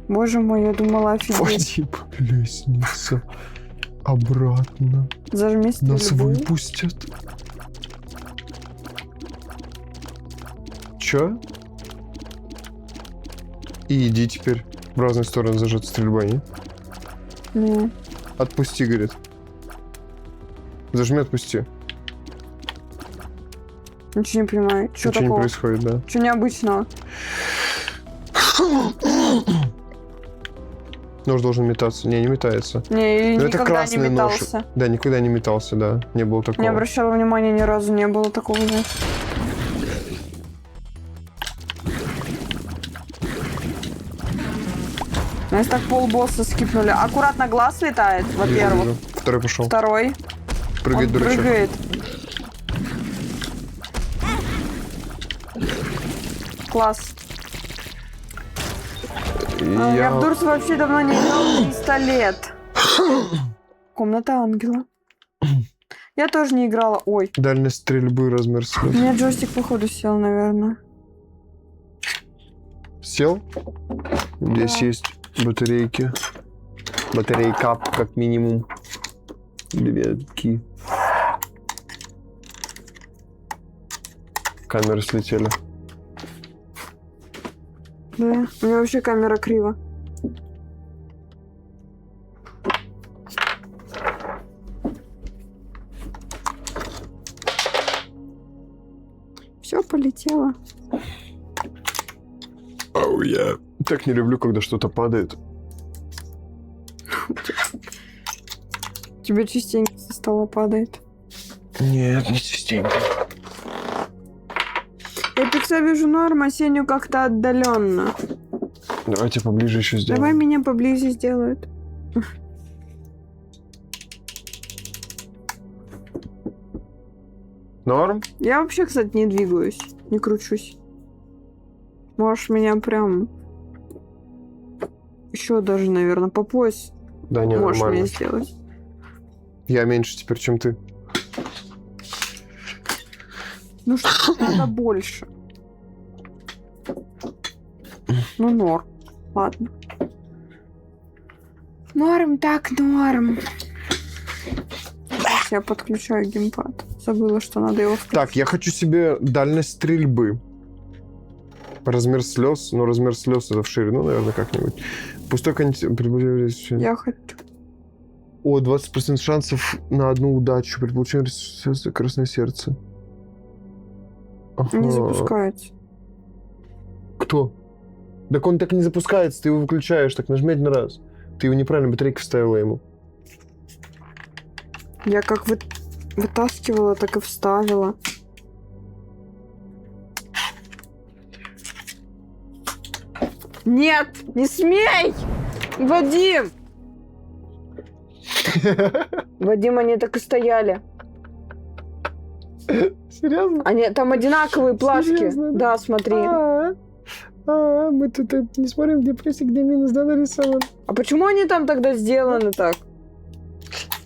Боже мой, я думала, офигеть. Вадим, лестница. Обратно. Зажми стрельбу. Нас выпустят. Чё? И иди теперь. В разные стороны зажать стрельбой, не? Не. Отпусти, говорит. Зажми, отпусти. Ничего не понимаю. Что такого? Ничего не происходит, да. Что необычного? Нож должен метаться. Не метается. Не, но никогда это красный не метался. Нож. Да, никогда не метался, да. Не было такого. Не обращала внимания, ни разу не было такого. Нас так полбосса скипнули. Аккуратно глаз летает, во-первых. Второй пошел. Второй. Прыгает, он дурачок. Прыгает. Класс. Я в Дурс вообще давно не играл 300 лет. Комната ангела. Я тоже не играла. Ой. Дальность стрельбы, размер слез. У меня джойстик, походу, сел, наверное. Сел? Здесь Да. есть батарейки. Батарейка, как минимум. 2. Камеры слетели. Да. У меня вообще камера криво. Все полетело. Оу, я так не люблю, когда что-то падает. Тебе частенько со стола падает. Нет, не частенько. Я Пикса вижу норм, а Сеню как-то отдаленно. Давайте поближе еще сделаем. Давай меня поближе сделают. Норм? Я вообще, кстати, не двигаюсь, не кручусь. Можешь меня прям еще даже, наверное, по пояс Да, не, можешь нормально. мне сделать. Я меньше теперь, чем ты. Ну что, надо больше. Ну, норм. Ладно. Норм так, норм. Сейчас я подключаю геймпад. Забыла, что надо его включить. Так, я хочу себе дальность стрельбы. Размер слез. Ну, размер слез это в ширину, наверное, как-нибудь. Пустой контейнер. Я хочу. О, 20% шансов на одну удачу при получении ресурса красное сердце. Не Ага. запускается. Кто? Так он так не запускается, ты его выключаешь, так нажми один раз. Ты его неправильно батарейку вставила ему. Я как вытаскивала, так и вставила. Нет, не смей! Вадим! Вадим, они так и стояли. Серьезно? Они там одинаковые плашки. Серьезно, да? Да, смотри. Мы тут не смотрим, где плюсик, где минус, да, нарисован. А почему они там тогда сделаны так?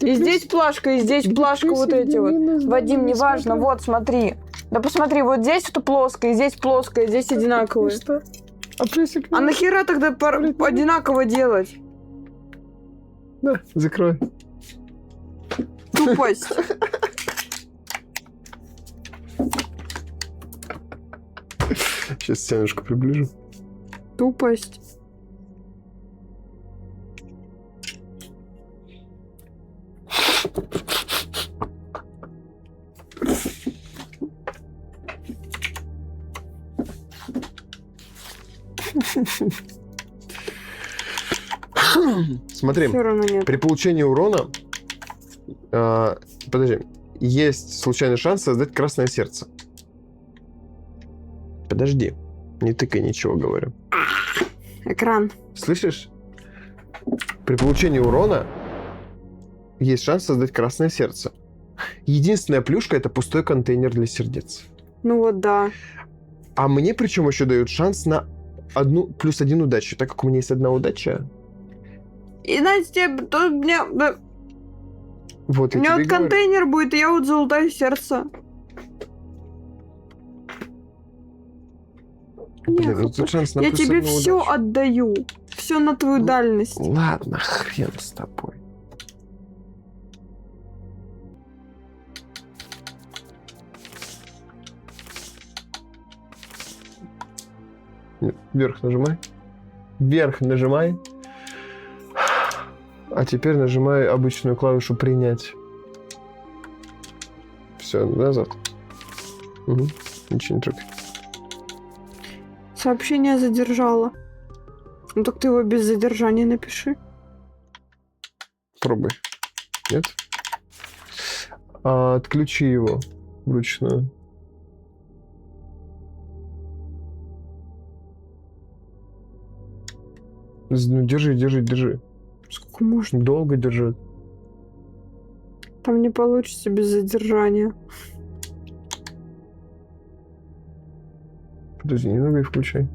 И здесь плашка, и здесь плашка, вот эти вот. Вадим, неважно, вот, смотри. Да посмотри, вот здесь это плоское, здесь плоское, здесь одинаковые. Что? А плюсик А нахера тогда одинаково делать? Да, закрой. Тупость. Сейчас стеночку приближу. Тупость. Смотри, Все равно нет. при получении урона... подожди. Есть случайный шанс создать красное сердце. Подожди. Не тыкай ничего, говорю. Экран. Слышишь? При получении урона есть шанс создать красное сердце. Единственная плюшка — это пустой контейнер для сердец. Ну вот, да. А мне причем еще дают шанс на +1 удачу. Так как у меня есть 1 удача, И знаете, то мне... да, вот у я меня тебе вот говорю. контейнер будет, и я вот золотое сердце. Блин, Нет, ну тут шанс на я +1 тебе все удачу. отдаю. Все на твою Ну, дальность. Ладно, хрен с тобой. Вверх нажимай. Вверх нажимай. А теперь нажимай обычную клавишу «Принять». Все, назад. Угу. Ничего не трогай. Сообщение задержало. Ну так ты его без задержания напиши. Пробуй. Нет? Отключи его вручную. Ну, держи. Сколько можно? Долго держи. Там не получится без задержания. Подожди, немного и включай.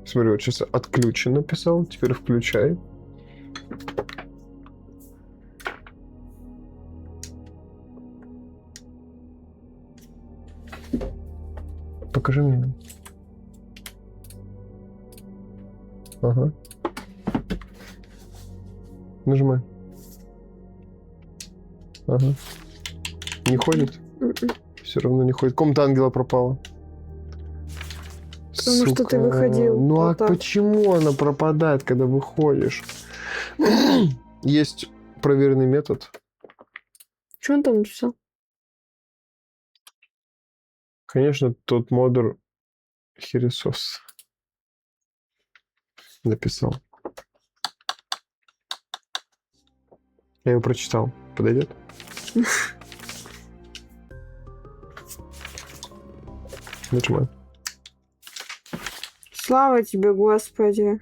Смотри, вот сейчас отключен написал, теперь включай. покажи мне. Ага. Нажимай. Ага. Не ходит? Все равно не ходит. Комната ангела пропала. Потому что ты выходил. Ну вот а так. почему она пропадает, когда выходишь? Есть проверенный метод. Что он там написал? Конечно, тот модер Хересос написал. Я его прочитал. Подойдет? Нажимай. Слава тебе, Господи.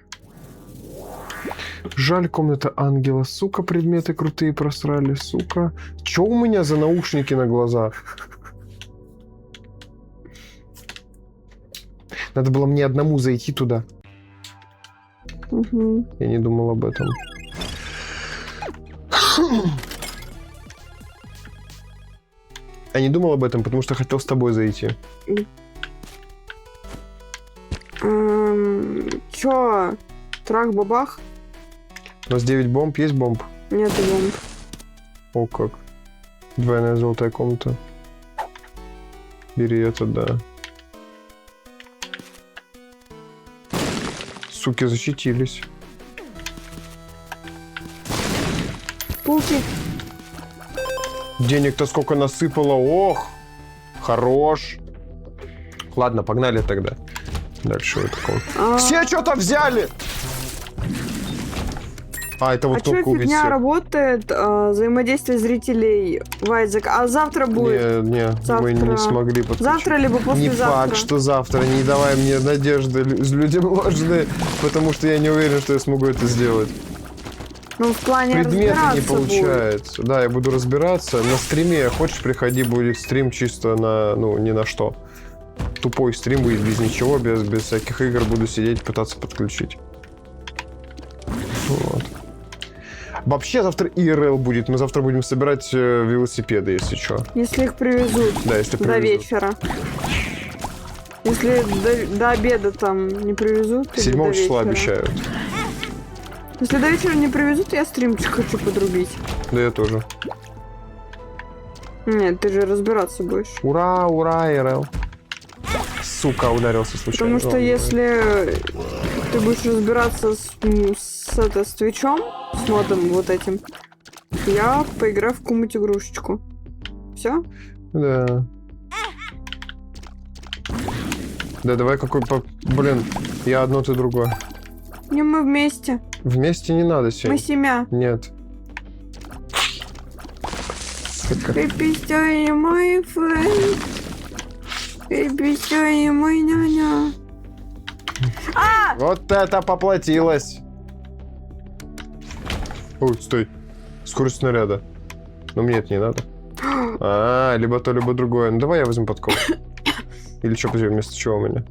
Жаль, комната ангела. Сука, предметы крутые просрали. Сука. Чё у меня за наушники на глазах? Надо было мне одному зайти туда. Угу. Я не думал об этом. Я не думал об этом, потому что хотел с тобой зайти. Чё? Трах-бабах? У нас 9 бомб. Есть бомб? Нету бомб. О, как. Двойная золотая комната. Бери это, да. Суки защитились. Пауки. Денег-то сколько насыпало. Ох! Хорош. Ладно, погнали тогда. Дальше вот такого. Все что-то взяли! А, это вот что кнопка убить фигня всех. работает? Взаимодействие зрителей в Айзек. А завтра будет? Не, мы Завтра. не смогли подключить. Завтра либо Не послезавтра. факт, что завтра. Не давай мне надежды. Людям важны, потому что я не уверен, что я смогу это сделать. Ну, в плане Предметы не разбираться будет. получается. Да, я буду разбираться. На стриме, хочешь, приходи, будет стрим чисто на, ну, ни на что. Тупой стрим будет без ничего, без всяких игр. Буду сидеть, пытаться подключить. Вот. Вообще завтра ИРЛ будет. Мы завтра будем собирать велосипеды, если что. Если их привезут. Да, если До привезут. вечера. Если до обеда там не привезут. или 7 до числа вечера. обещают. Если до вечера не привезут, я стримчик хочу подрубить. Да, я тоже. Нет, ты же разбираться будешь. Ура, ура, ИРЛ. Сука, ударился случайно. Потому что если ты будешь разбираться с твичом, с модом вот этим, я поиграю в какую-нибудь игрушечку. Все? Да. Да, давай какой... Блин, я одно, ты другое. Не, мы вместе. Вместе не надо, Сень. Мы семья. Нет. Baby, мой friend. Baby, мой няня. Вот это поплатилось. Ой, стой. Скорость снаряда. Но мне это не надо. Либо то, либо другое. Ну давай я возьму подкову. Или что, подожди, вместо чего у меня?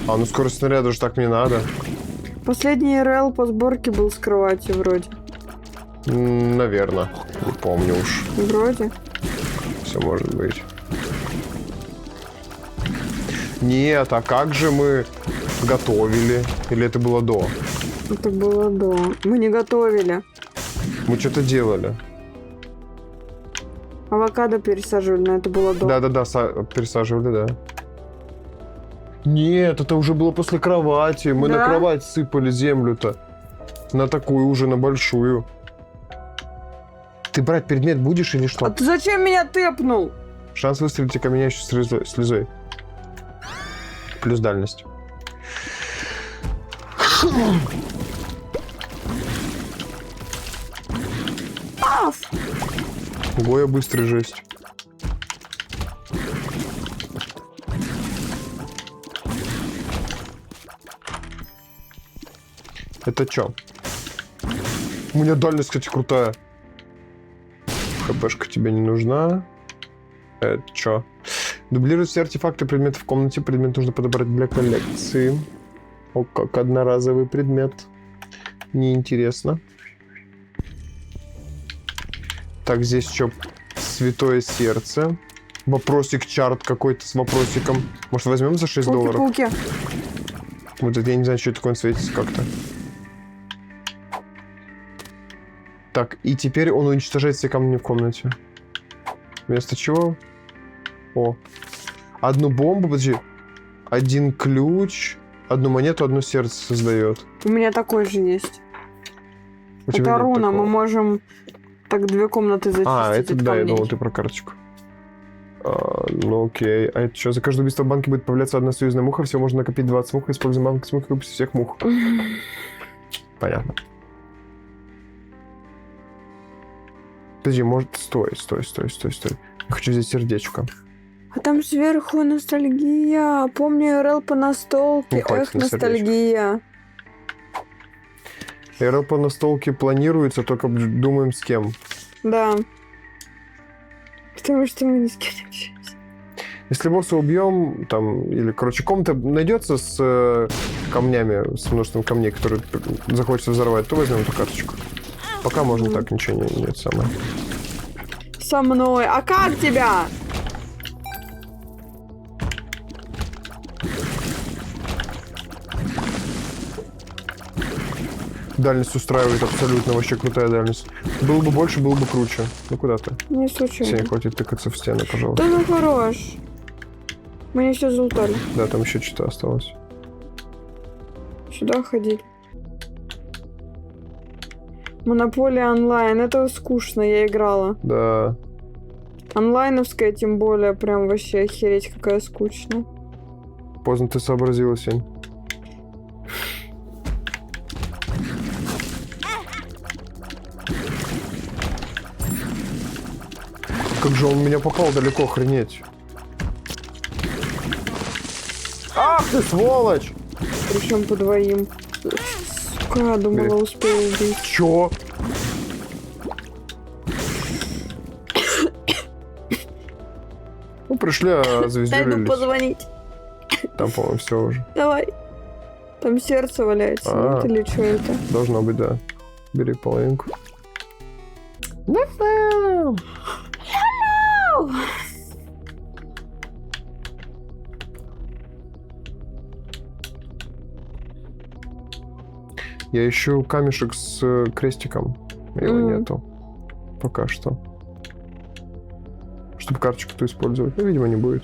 Ну скорость снаряда уже так мне надо. Последний РЛ по сборке был с кровати вроде. Наверное. Не помню уж. Вроде. Все может быть. Нет, а как же мы готовили? Или это было до? Это было до. Мы не готовили. Мы что-то делали. Авокадо пересаживали, но это было до. Да-да-да, пересаживали, да. Нет, это уже было после кровати. Мы Да? на кровать сыпали землю-то. На такую уже, на большую. Ты брать предмет будешь или что? А ты зачем меня тэпнул? Шанс выстрелить окаменяющей слезой. Плюс дальность. Аф! Гоя быстрый жесть. Это чё? У меня дальность, кстати, крутая. ХПшка тебе не нужна. Это чё? Дублируют все артефакты предметов в комнате. Предмет нужно подобрать для коллекции. О, как одноразовый предмет. Неинтересно. Так, здесь что? Святое сердце. Вопросик чарт какой-то с вопросиком. Может, возьмем за 6 долларов? Пауки. Вот это я не знаю, что это такое, он светится как-то. Так, и теперь он уничтожает все камни в комнате. Вместо чего? О. Одну бомбу, подожди. Один ключ, одну монету, одно сердце создает. У меня такой же есть. У тебя Это нет руна, такого. мы можем так 2 комнаты зачистить это от да, я камней. думал, ты про карточку. Ну окей. А это что? За каждое убийство в банке будет появляться одна союзная муха. Всего можно накопить 20 мух. Используем банк с мухой и выпустить всех мух. Понятно. Подожди, может... Стой. Я хочу взять сердечко. А там сверху ностальгия. Помню РЛ по настолке. Не хватит Эх, на сердечко. ностальгия. РЛ по настолке планируется, только думаем с кем. Да. Потому что мы ни с кем не общаемся. Если босса убьем, там, или, короче, комната найдется с камнями, с множеством камней, которые захочется взорвать, то возьмем эту карточку. Пока можно так, ничего не самое. Со мной. А как тебя? Дальность устраивает абсолютно, вообще крутая дальность. Было бы больше, было бы круче. Ну куда ты? Не Все, случайно. не хватит тыкаться в стены, пожалуйста. Да ну хорош. Мы не все залутали. Да, там еще что-то осталось. Сюда ходить. Монополия онлайн. Это скучно, я играла. Да. Онлайновская, тем более, прям вообще охереть, какая скучная. Поздно ты сообразила, Сень. Как же он в меня попал далеко, охренеть. Ах ты, сволочь! Причем по двоим. Сука, я думала, Бери. успел убить. Чё? Ну, пришли, а Дай ну завизделились. позвонить. Там, по-моему, все уже. Давай. Там сердце валяется, А. нет? Или что это? Должно быть, да. Бери половинку. Я ищу камешек с крестиком. Его нету. Пока что. Чтобы карточку ту использовать. Ну, видимо, не будет.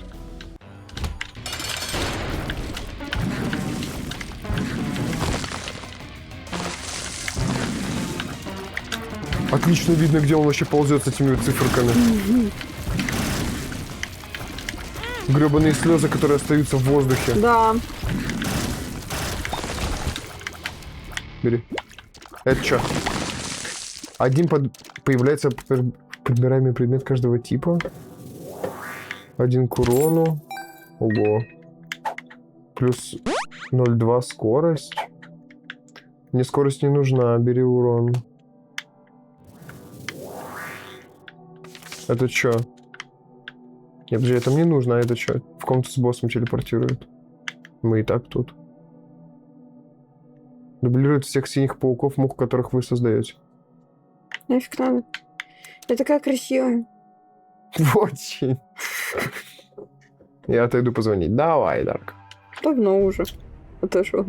Отлично видно, где он вообще ползет с этими циферками. Гребаные слезы, которые остаются в воздухе. Да. Бери. Это что? Появляется подбираемый предмет каждого типа. 1 к урону. Ого. Плюс 0,2 скорость. Мне скорость не нужна, бери урон. Это что? Нет, подожди, это мне нужно, а это что? В комнату с боссом телепортирует. Мы и так тут. Дублирует всех синих пауков, мух, которых вы создаете. Нафиг надо. Я такая красивая. Очень. Я отойду позвонить. Давай, Дарк. Давно уже отошел.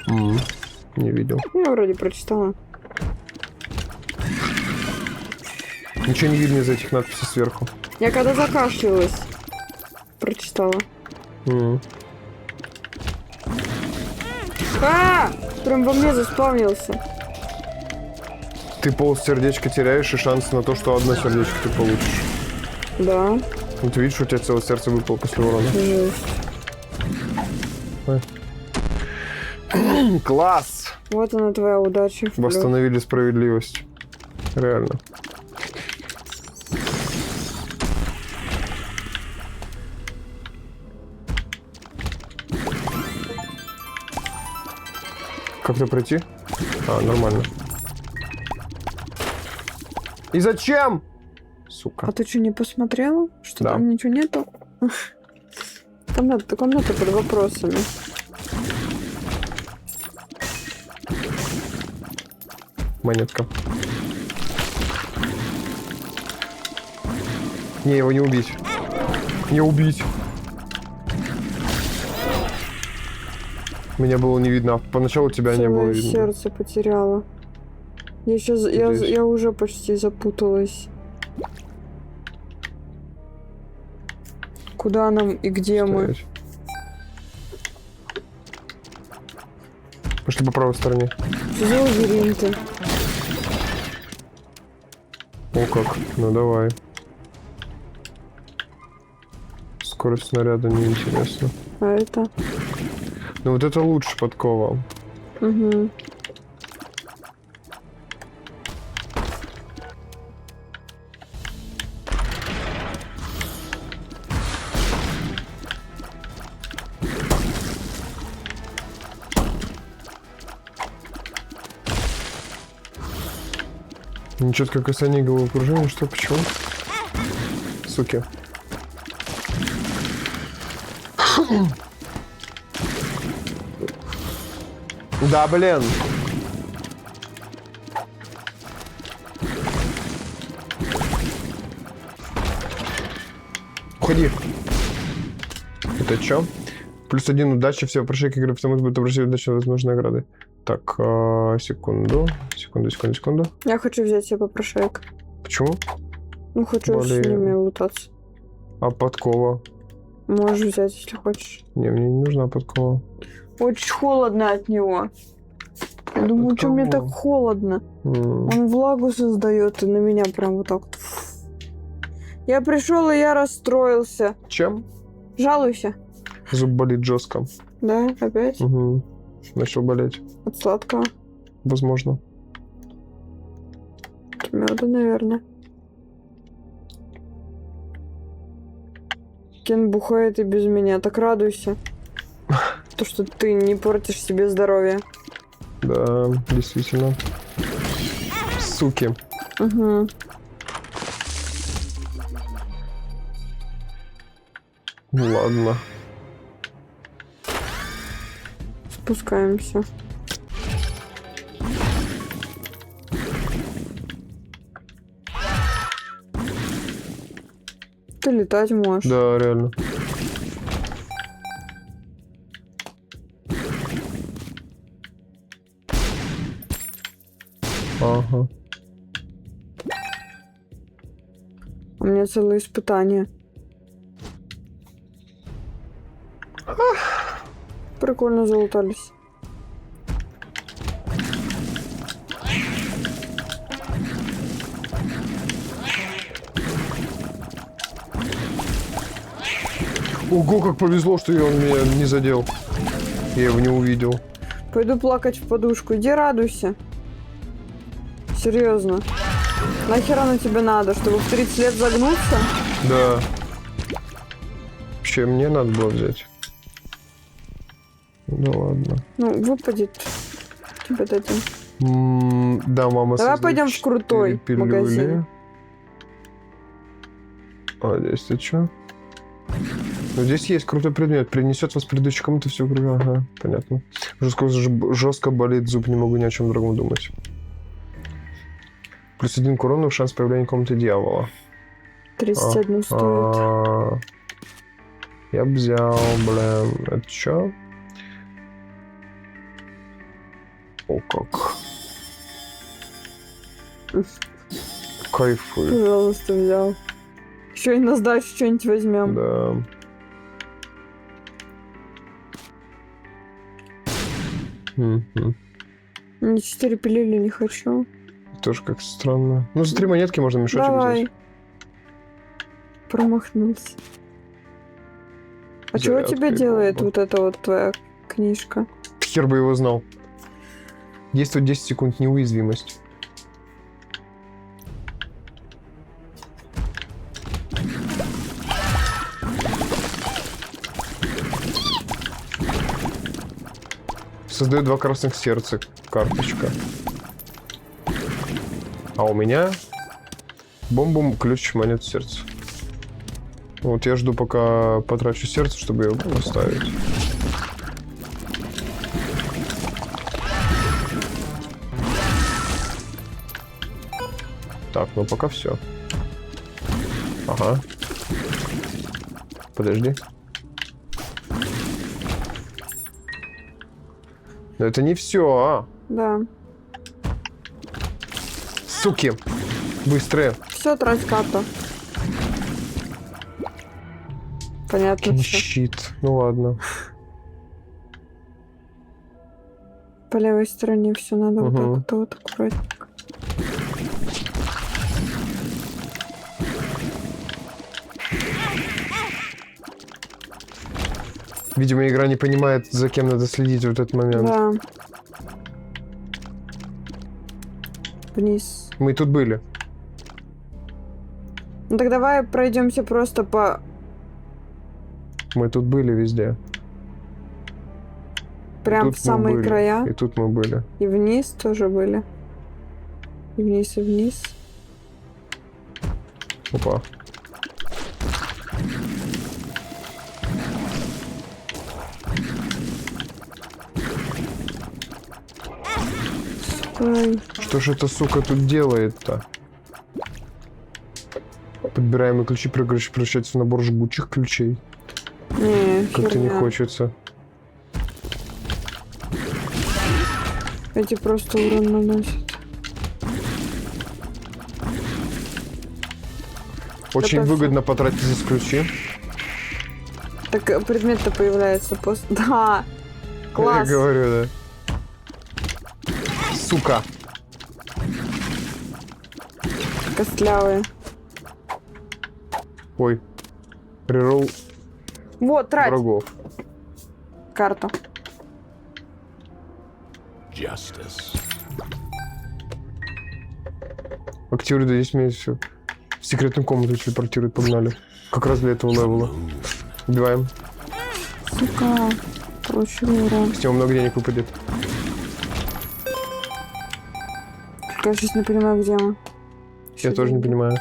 Не видел. Я вроде прочитала. Ничего не видно из этих надписей сверху. Я когда закашлялась, прочитала. А! Прям во мне заспавнился. Ты полсердечка теряешь, и шанс на то, что одно сердечко ты получишь. Да. Ну, ты видишь, у тебя целое сердце выпало после урона. Жесть. Класс! Вот она твоя удача. Восстановили справедливость. Реально. Как-то пройти? А, нормально. И зачем? Сука. А ты что, не посмотрела? Что Да. там ничего нету? Комната под вопросами. Монетка. Не, его не убить. Не убить. Меня было не видно. Поначалу тебя не было Целое видно. сердце потеряла. Я сейчас, я уже почти запуталась. Куда нам и где мы? Стоять. Пошли по правой стороне. Что за лабиринты? О как. Ну давай. Скорость снаряда неинтересна. А это? Ну вот это лучше подкова. Угу. Нечетко касание головокружения, что, почему? Суки. Да, блин. Уходи. Это чё? +1 удачи, все прошейки игры, потому что будет обращать удачу, возможные награды. Так, секунду. Секунду. Я хочу взять себе попрошаек. Почему? Ну, хочу Более- с ними лутаться. А подкова? Можешь взять, если хочешь. Не, мне не нужна подкова. Очень холодно от него. Я думаю, что мне так кого? холодно. Он влагу создает, и на меня прям вот так вот. Я пришел, и я расстроился. Чем? Жалуйся. Зуб болит жестко. Да, опять? Угу. Начал болеть. От сладкого. Возможно. От меда, наверное. Кен бухает и без меня. Так радуйся. То, что ты не портишь себе здоровье. Да, действительно. Суки. Угу. Ну ладно. Спускаемся. Ты летать можешь. Да, реально. Ага. У меня целое испытание. Прикольно залутались. Ого, как повезло, что он меня не задел. Я его не увидел. Пойду плакать в подушку. Иди радуйся. Серьезно. Нахер оно тебе надо, чтобы в 30 лет загнуться? Да. Вообще, мне надо было взять. Ну ладно. Ну, выпадет. Тебе дадим. Да, мама. Давай создает пойдем в 4 крутой пилюли. магазин. А здесь ты чё? Ну, здесь есть крутой предмет. Принесет вас предыдущей комнате всю игру. Ага, понятно. Жестко болит зуб, не могу ни о чем другом думать. +1 к урону, шанс появления комнаты дьявола. 31 стоит. Я б взял, блин. Это чё? О, как. Кайфую. Пожалуйста, взял. Еще и на сдачу что-нибудь возьмем. Да. Мгм. Не 4 пилюли не хочу. Тоже как странно. Ну, за 3 монетки можно мешочек Давай. взять. Промахнулся. А чего Зарядка тебе и делает бомба. вот эта вот твоя книжка? Хер бы его знал. Действует 10 секунд неуязвимость. Создает 2 красных сердца. Карточка. А у меня бомбу, ключ, монет, сердце. Вот я жду, пока потрачу сердце, чтобы его поставить. Так, ну пока все. Ага. подожди. Но это не все. Да. Суки. Быстрее. Все, трать карту. Понятно все. Щит. Ну ладно. По левой стороне все надо Угу. вот так вот аккуратненько. Видимо, игра не понимает, за кем надо следить в этот момент. Да. Вниз. Мы тут были. Ну так давай пройдемся просто по... Мы тут были везде. Прям И в тут мы самые были. края. И тут мы были. И вниз тоже были. И вниз, и вниз. Опа. Ой. Что ж эта сука тут делает-то? Подбираемые ключи превращаются в набор жгучих ключей. Не, Как-то не херня. хочется. Эти просто урон наносят. Очень Это выгодно потратить здесь ключи. Так предмет-то появляется после... Да! Класс! Я говорю, да. Сука. Костлявые. Ой. Реролл Вот, трать врагов. карту. Активируй до 10 месяцев. В секретную комнату телепортирует, погнали. Как раз для этого левела. Убиваем. Сука. Получил урон. С него много денег выпадет. Я сейчас не понимаю, где мы. Я тоже не понимаю.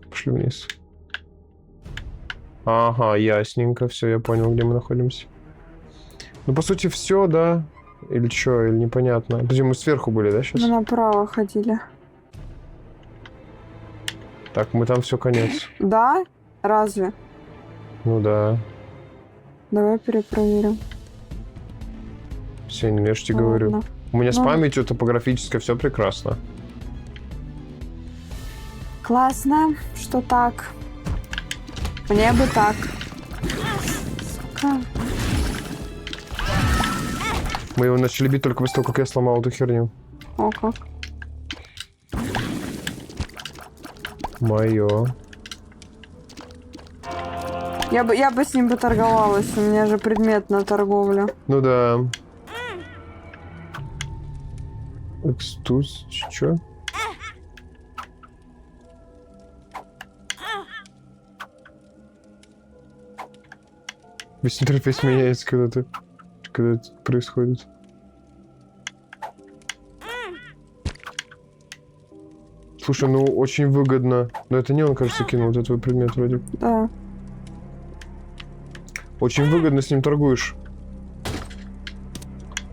Пошли вниз. Ага, ясненько. Все, я понял, где мы находимся. Ну, по сути, все, да? Или что, или непонятно. Подожди, мы сверху были, да, сейчас? Мы направо ходили. Так, мы там все, конец. Да? Разве? Ну да. Давай перепроверим. Все, я же тебе говорю. Ладно. У меня с Ну. памятью топографической все прекрасно. Классно, что так. Мне бы так. Сука. Мы его начали бить только после того, как я сломал эту херню. О, как. Мое. Я бы с ним поторговалась. У меня же предмет на торговлю. Ну да. Экстус, чё? Весь интерфейс меняется, когда это происходит. Слушай, ну очень выгодно. Но это не он, кажется, кинул, это твой предмет вроде. Да. Очень выгодно с ним торгуешь.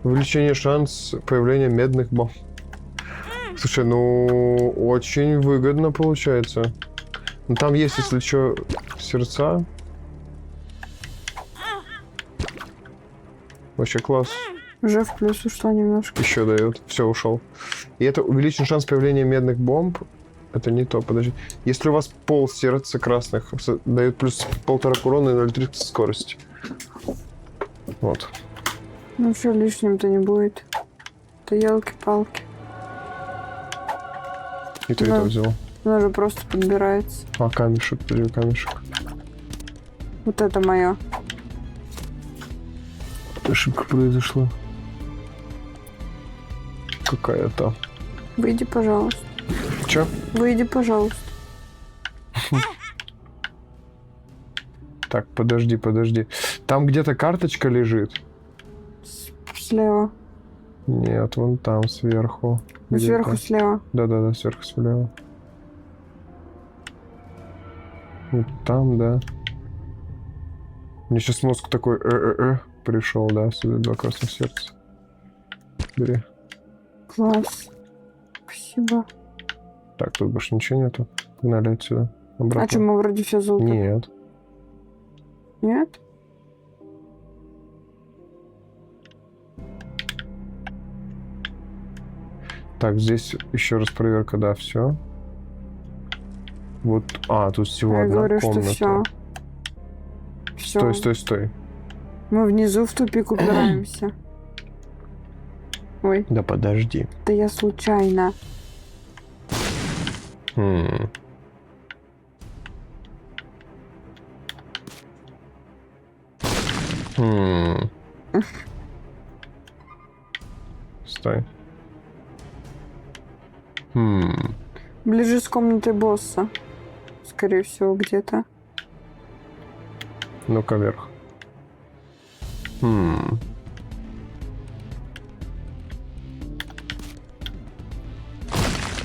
Увеличение шанс появления медных бомб. Слушай, ну очень выгодно получается. Ну там есть, если что, сердца. Вообще класс. Уже в плюс ушло немножко. Еще дает. Все, ушел. И это увеличен шанс появления медных бомб. Это не то, подожди. Если у вас пол сердца красных, дает плюс 1,5 урона и 0,3 скорость. Вот. Ну что, лишним-то не будет. Это елки-палки. И ты Да. это взял. Оно же просто подбирается. А, камешек, подожди, камешек. Вот это мое. Ошибка произошла. Какая-то. Выйди, пожалуйста. Че? Выйди, пожалуйста. Так, подожди. Там где-то карточка лежит. Слева. Нет, вон там, сверху. Сверху Где-то. слева. Да, сверху слева. Вот там, да. Мне сейчас мозг такой пришел, да, сюда 2 красных сердца. Бери. Класс. Спасибо. Так, тут больше ничего нету. Погнали отсюда. Обратно. А что, мы вроде все золото? Нет. Нет? Так, здесь еще раз проверка, да, все. Вот, тут всего Я одна говорю, комната. что все. Стой, стой, стой. Мы внизу в тупик упираемся. Ой, Да подожди. да я случайно. Хм. Хм. Стой. Хм. Ближе с комнатой босса. Скорее всего, где-то. Ну-ка вверх. Хм.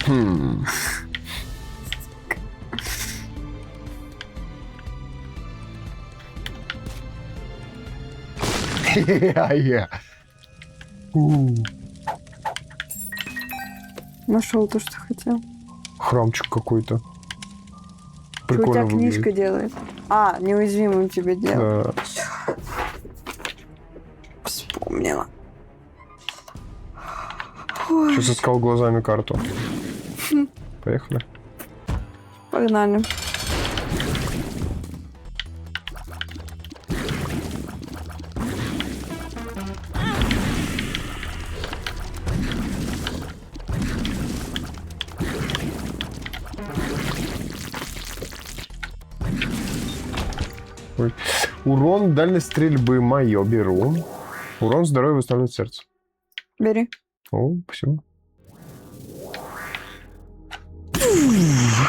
Хм. Нашел то, что хотел. Храмчик какой-то. Что у Прикольно тебя выглядит. книжка делает? А, неуязвимым тебе делает. Да. Вспомнила. Сейчас искал глазами карту. Поехали. Погнали. Ой. Урон дальность стрельбы мое беру. Урон здоровья восстанавливает сердце. Бери. О, спасибо.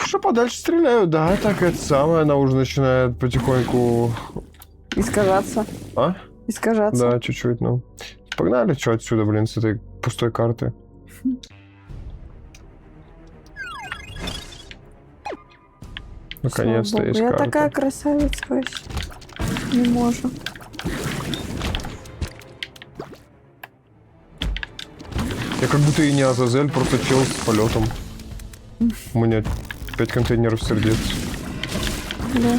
Что подальше стреляю, да, так это самое, она уже начинает потихоньку... Искажаться. А? Искажаться. Да, чуть-чуть, ну. Погнали, что отсюда, блин, с этой пустой карты. Наконец-то Слава есть Богу. Я карта. такая красавица вообще. Не можу. Я как будто и не Азазель, просто чел с полетом. У меня 5 контейнеров сердец. Да.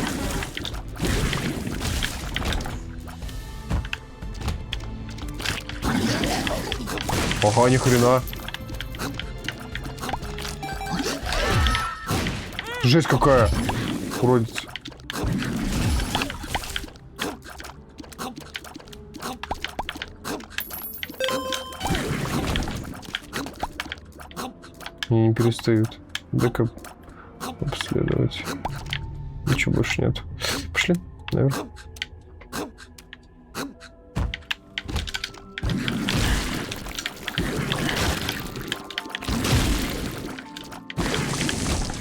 Ага, ни хрена. Жесть какая. Уродец. И не перестают. Так обследовать. Ничего больше нет. Пошли наверх.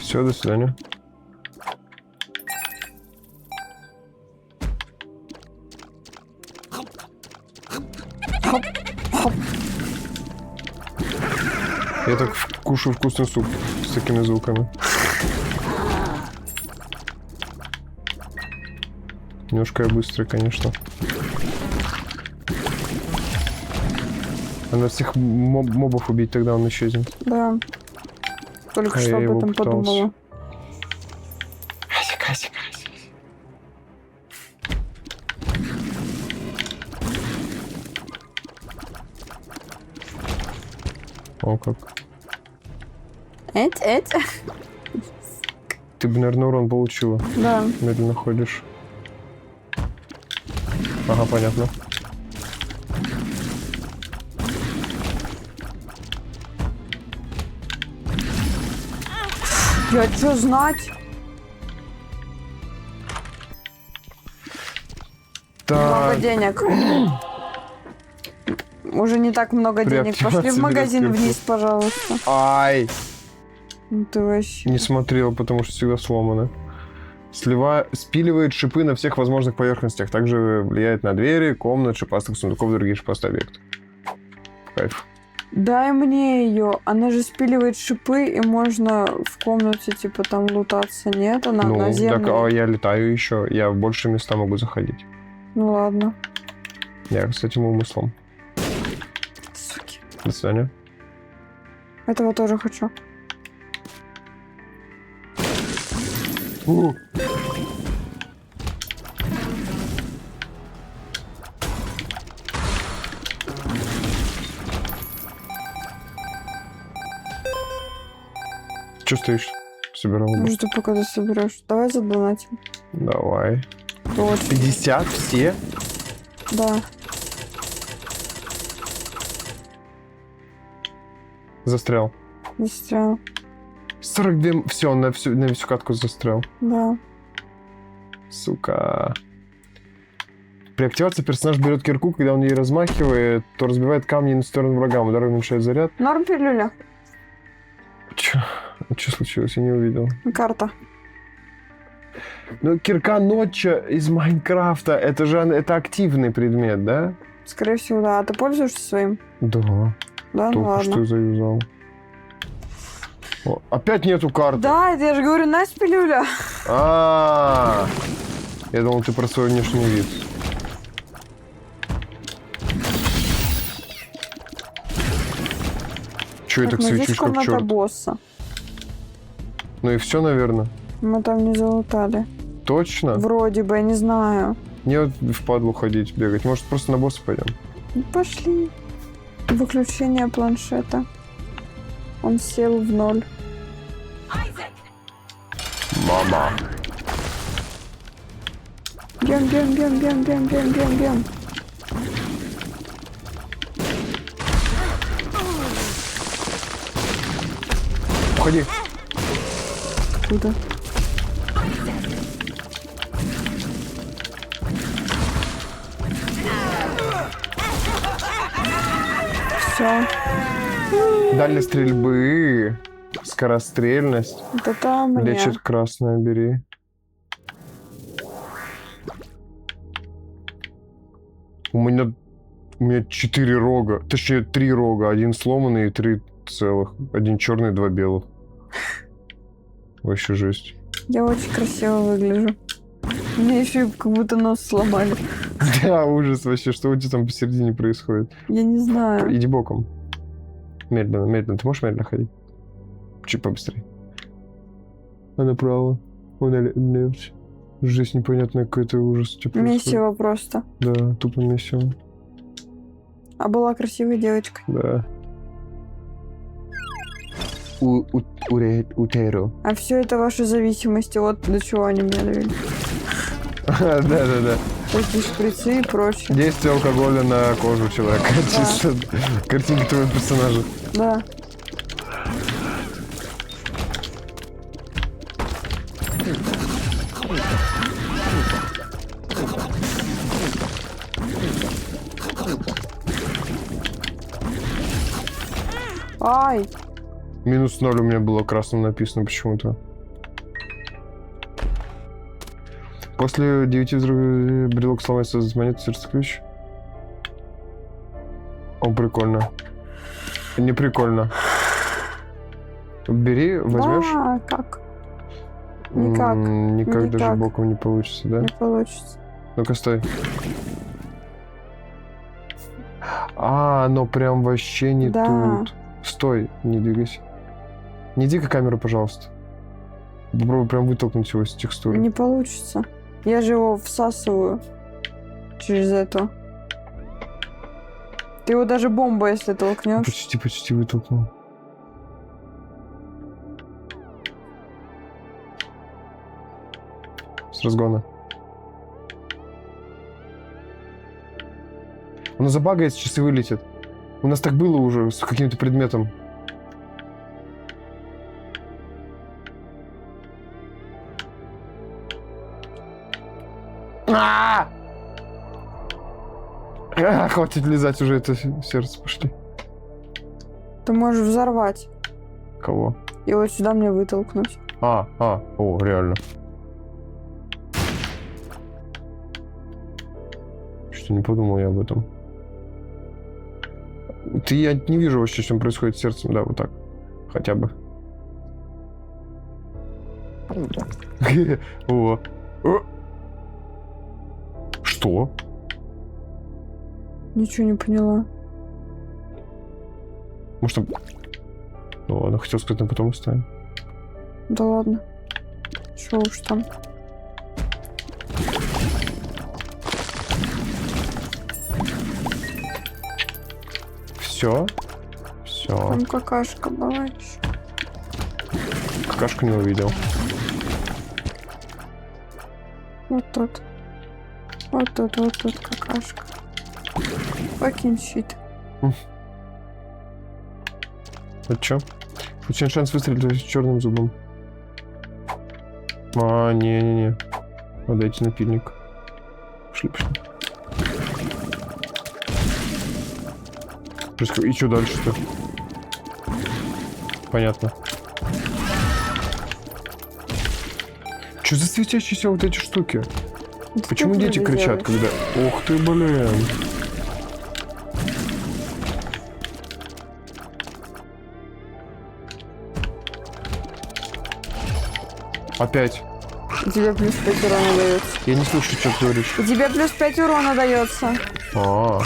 Все, до свидания. Я так кушаю вкусный суп с такими звуками. Немножко я быстрый, конечно. Надо всех мобов убить, тогда он исчезнет. Да. Только А что я об его этом пытался. подумала. О, как. Эть. Ты бы, наверное, урон получила. Да. Медленно ходишь. Ага, понятно. Я что знать? Так. Много денег. Уже не так много денег. Приактивация Пошли в магазин бирюзки. вниз, пожалуйста. Ай! Ну ты вообще. Не смотрела, потому что всегда сломано. Спиливает шипы на всех возможных поверхностях. Также влияет на двери, комнат, шипастых сундуков, другие шипастые объекты. Кайф. Дай мне ее. Она же спиливает шипы, и можно в комнате, типа, там лутаться. Нет, она Ну, так наземная. я летаю еще. Я в большие места могу заходить. Ну ладно. Я с этим умыслом. Суки. До свидания. Этого тоже хочу. Че стоишь? Собирал бы. Жду, пока ты соберешь. Давай задонатим. Давай. Точно. 50 все? Да. Застрял. Застрял. 42... Все, на всю катку застрял. Да. Сука. При активации персонаж берет кирку, когда он ей размахивает, то разбивает камни на сторону врагам. Удар уменьшает заряд. Норм пилюля. Че случилось? Я не увидел. Карта. Ну, кирка ночи из Майнкрафта, это активный предмет, да? Скорее всего, да. А ты пользуешься своим? Да. Да, ну Только ладно. что заюзал. О, опять нету карты. Да, это я же говорю, Настя пилюля. Я думал, ты про свой внешний вид. Че я так Здесь свечусь, как комната черт? босса. Ну и все, наверное. Мы там не залутали. Точно? Вроде бы, я не знаю. Не вот впадлу ходить, бегать. Может, просто на босса пойдем? Ну, пошли. Выключение планшета. Он сел в 0. Мама. Бьем. Уходи. Куда? Все. Дальность стрельбы. Скорострельность. Это там мне. Лечит красное, бери. У меня 4 рога. Точнее, 3 рога. Один сломанный и 3 целых. Один черный, 2 белых. Вообще жесть. Я очень красиво выгляжу. Мне еще и как будто нос сломали. Да, ужас вообще. Что у тебя там посередине происходит? Я не знаю. Иди боком. Медленно. Ты можешь медленно ходить? Чуть побыстрее. А направо. Налево. Жесть непонятная, какой-то ужас. Месиво просто. Да, тупо месиво. А была красивая девочка. Да. Утеро. А все это ваши зависимости. Вот до чего они меня довели. Да. Такие шприцы и прочее. Действие алкоголя на кожу человека. Чисто картинки твоего персонажа. Да. Ай! Минус 0 у меня было красным написано почему-то. После 9 взрывов брелок сломается за монету сердце ключ. О, прикольно. Не прикольно. Бери, возьмешь? Да, как? Никак. Никак даже Никак. боком не получится, да? Не получится. Ну-ка, стой. Оно прям вообще не Да. тут. Стой, не двигайся. Не двигай камеру, пожалуйста. Попробуй прям вытолкнуть его с текстуры. Не получится. Я же его всасываю через это. Ты его даже бомбой, если толкнешь. Почти вытолкнул. С разгона. Оно забагается, часы вылетит. У нас так было уже с каким-то предметом. Хватит лизать уже это сердце, пошли. Ты можешь взорвать. Кого? И вот сюда мне вытолкнуть. Реально. Что не подумал я об этом. Я не вижу вообще, что происходит с сердцем, да, вот так. Хотя бы. О. Что? Ничего не поняла. Может, там... Ну ладно, хотел сказать, но потом оставим. Да ладно. Чё уж там. Все. Все. Там какашка была еще. Какашку не увидел. Вот тут. Вот тут какашка. Fucking shit. Это что? Очень шанс выстрелить черным зубом. А, не-не-не. Отдайте напильник. Пошли. И что дальше-то? Понятно. Что за светящиеся вот эти штуки? Да почему дети кричат, когда... Ух ты, блин. Опять. Тебе плюс 5 урона дается. Я не слышу, что ты говоришь. Тебе плюс 5 урона дается. А.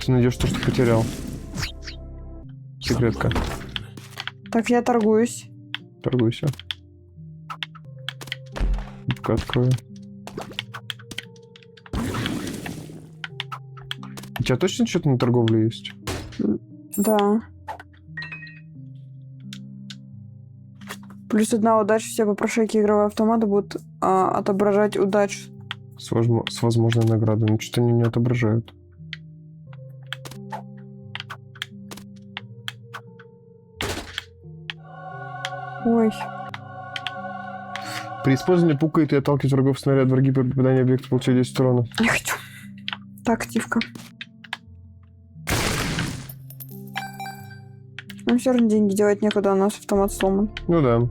Ты найдешь то, что потерял. Секретка. Так, я торгуюсь. Торгуйся. Пока открою. У тебя точно что-то на торговле есть? Да. Плюс 1 удача. Все попрошайки игровые автоматы будут отображать удачу. С возможной наградой. Но что-то они не отображают. Ой. При использовании пукает и отталкивает врагов снаряд. Враги при попадании объекта получают 10 урона. Не хочу. Так, активка. Нам все равно деньги делать некуда, у нас автомат сломан. Ну да.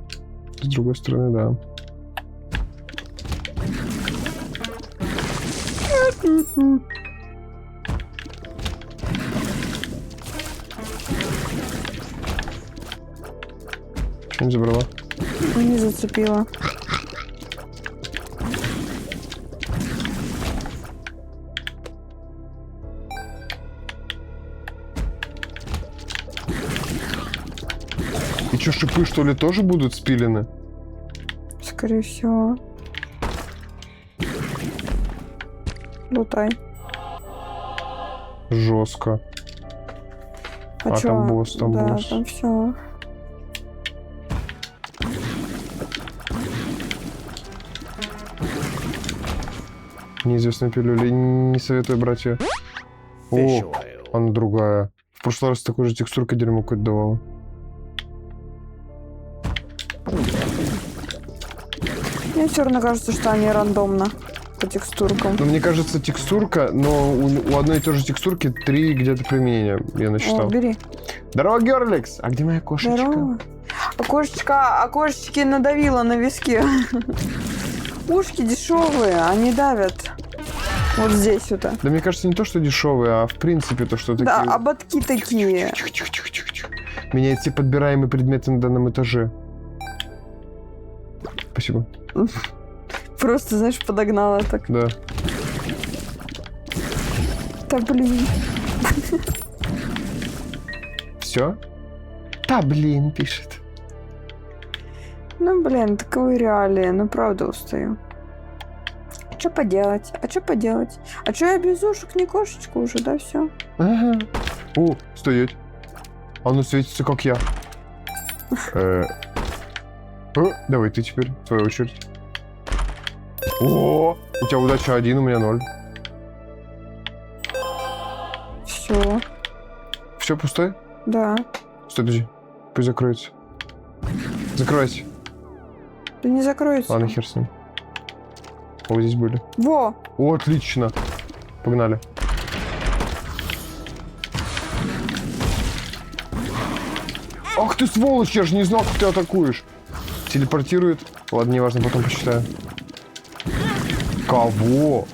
С другой стороны, да. Что не забрала? Не зацепила. И что, шипы, что ли, тоже будут спилены? Скорее всего. Лутай. Жестко. А чё? там босс, там да, босс. там все. Неизвестная пилюля. Не советую брать ее. О, она другая. В прошлый раз такой же текстуркой дерьмо какое-то давала. Мне все равно кажется, что они рандомно по текстуркам. Ну, мне кажется, текстурка, но у одной и той же текстурки 3 где-то применения, я насчитал. О, бери. Здорово, Герликс! А где моя кошечка? Здорово. Окошечки надавила на виски. Ушки дешевые, они давят. Вот здесь вот. Да мне кажется, не то, что дешевые, а в принципе то, что Да, такие... ободки такие. Тихо. Меняют все подбираемые предметы на данном этаже. Спасибо. Просто, знаешь, подогнала так. Да. Да блин. Все? Да блин, пишет. Ну блин, таковы реалии, ну правда устаю. А что поделать? А что я без ушек, не кошечка уже, да, все? Ага. О, стоять. Оно светится, как я. Давай ты теперь, в свою очередь. О, у тебя удача 1, у меня 0. Все. Все пустое? Да. Стой, подожди. Пусть закроется. Закройся. Да не закроется. Ладно, хер с ним. О, здесь были. Во! О, отлично. Погнали. Ах ты сволочь, я же не знал, как ты атакуешь. Телепортирует. Ладно, неважно, потом посчитаю. Кого?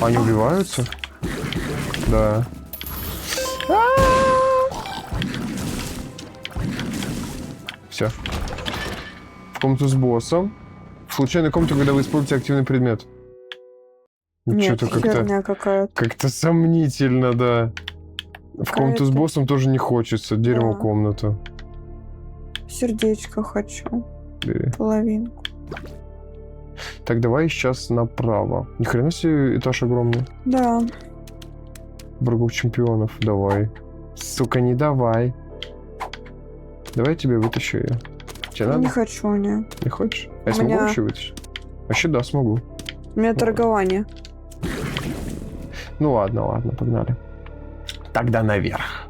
Они убиваются? Да. Все. В комнату с боссом. В случайную комнату, когда вы используете активный предмет. Нет, Что-то как-то... херня какая-то. Как-то сомнительно, да. В комнату с Какая-то- боссом тоже не хочется. Дерьмо Да. комната. Сердечко хочу. Бери. Половинку. Так, давай сейчас направо. Ни хрена себе этаж огромный. Да. Врагов чемпионов. Давай. Сука, не давай. Давай я тебе вытащу ее. Тебе надо? Не хочу, не. Не хочешь? А я У смогу меня- вообще вытащить? Вообще да, смогу. У меня торгование. Ну ладно, погнали. Тогда наверх.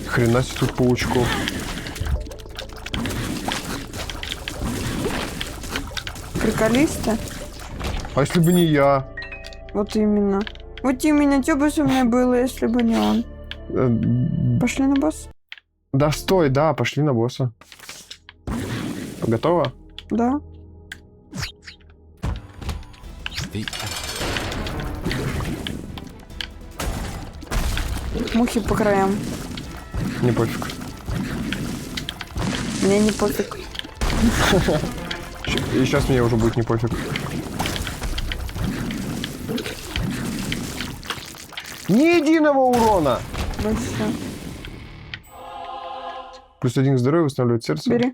Хрена себе тут паучков. Приколисты? А если бы не я? Вот именно. Вот именно, что бы со мной было, если бы не он? Пошли на босс? Да стой, да, пошли на босса. Готово? Да. Мухи по краям. Не пофиг. Мне не пофиг. И сейчас мне уже будет не пофиг. Ни единого урона! Вообще. Плюс 1 к здоровью, восстанавливает сердце. Бери,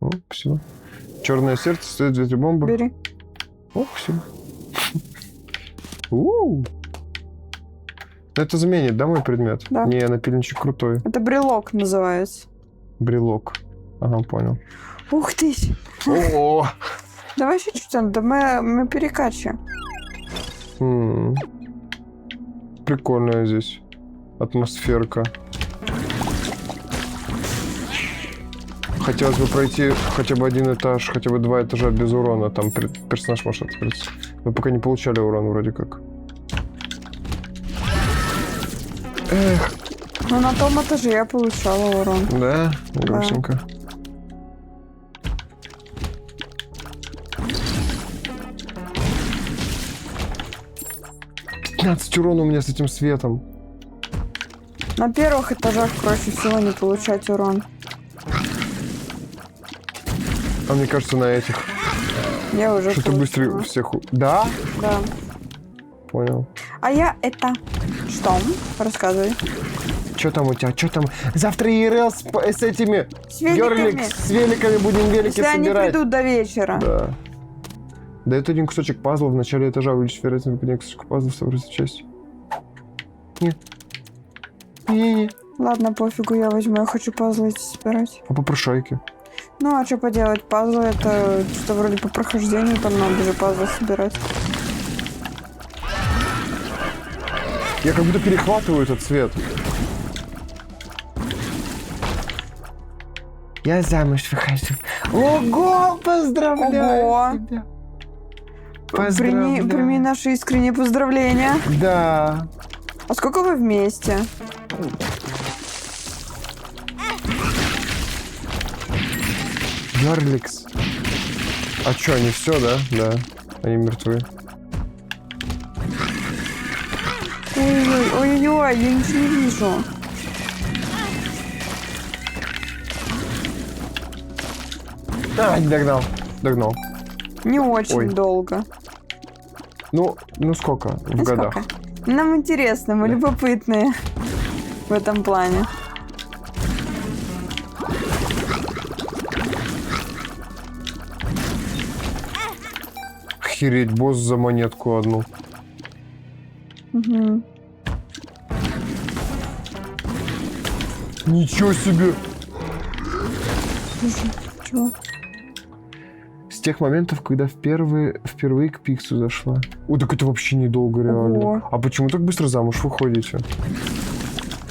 О, спасибо. Черное сердце, стоит 2 бомбы. бери. О, спасибо. У. Это заменит, да, мой предмет? Да. Не, напильничек крутой. Это брелок называется. Брелок. Ага, понял. Ух ты! О! Давай еще чуть-чуть, да мы перекачиваем. Прикольная здесь атмосферка. Хотелось бы пройти хотя бы один этаж, хотя бы 2 этажа без урона. Там персонаж может открыться. Мы пока не получали урон вроде как. Эх, Ну, на том этаже я получала урон. да? Грустненько. 15 урона у меня с этим светом. На первых этажах проще всего не получать урон. А мне кажется, на этих. Я уже Что-то быстрее получила. всех... Да? Да. Понял. А я это... Что? Рассказывай. Что там у тебя? Что там? Завтра ИРЛ с этими... С великами. Герлик, с великами будем велики Если они собирать. придут до вечера. Да. Дает один кусочек пазла в начале этажа, увеличить вероятность выпадения кусочка пазла в собранной части. Нет. Не-не-не. Ладно, пофигу, я возьму. Я хочу пазлы эти собирать. А попрошайки? Ну, а что поделать? Пазлы это что вроде по прохождению, там надо же пазлы собирать. Я как будто перехватываю этот цвет. Я замуж выхожу. Ого, поздравляю Ого. тебя. Прими наши искренние поздравления. Да. А сколько вы вместе? Герликс. А чё, они все, да? Да. Они мертвы. Ой-ой-ой, я ничего не вижу. А, не догнал. Догнал. Не очень Ой. долго. Ну сколько в Ну, годах? сколько? Нам интересно, мы любопытные в этом плане. Охереть, босс за монетку одну. Угу. Ничего себе! Чего? С тех моментов, когда впервые к Пиксу зашла. О, так это вообще недолго, реально. Ого. А почему так быстро замуж выходите?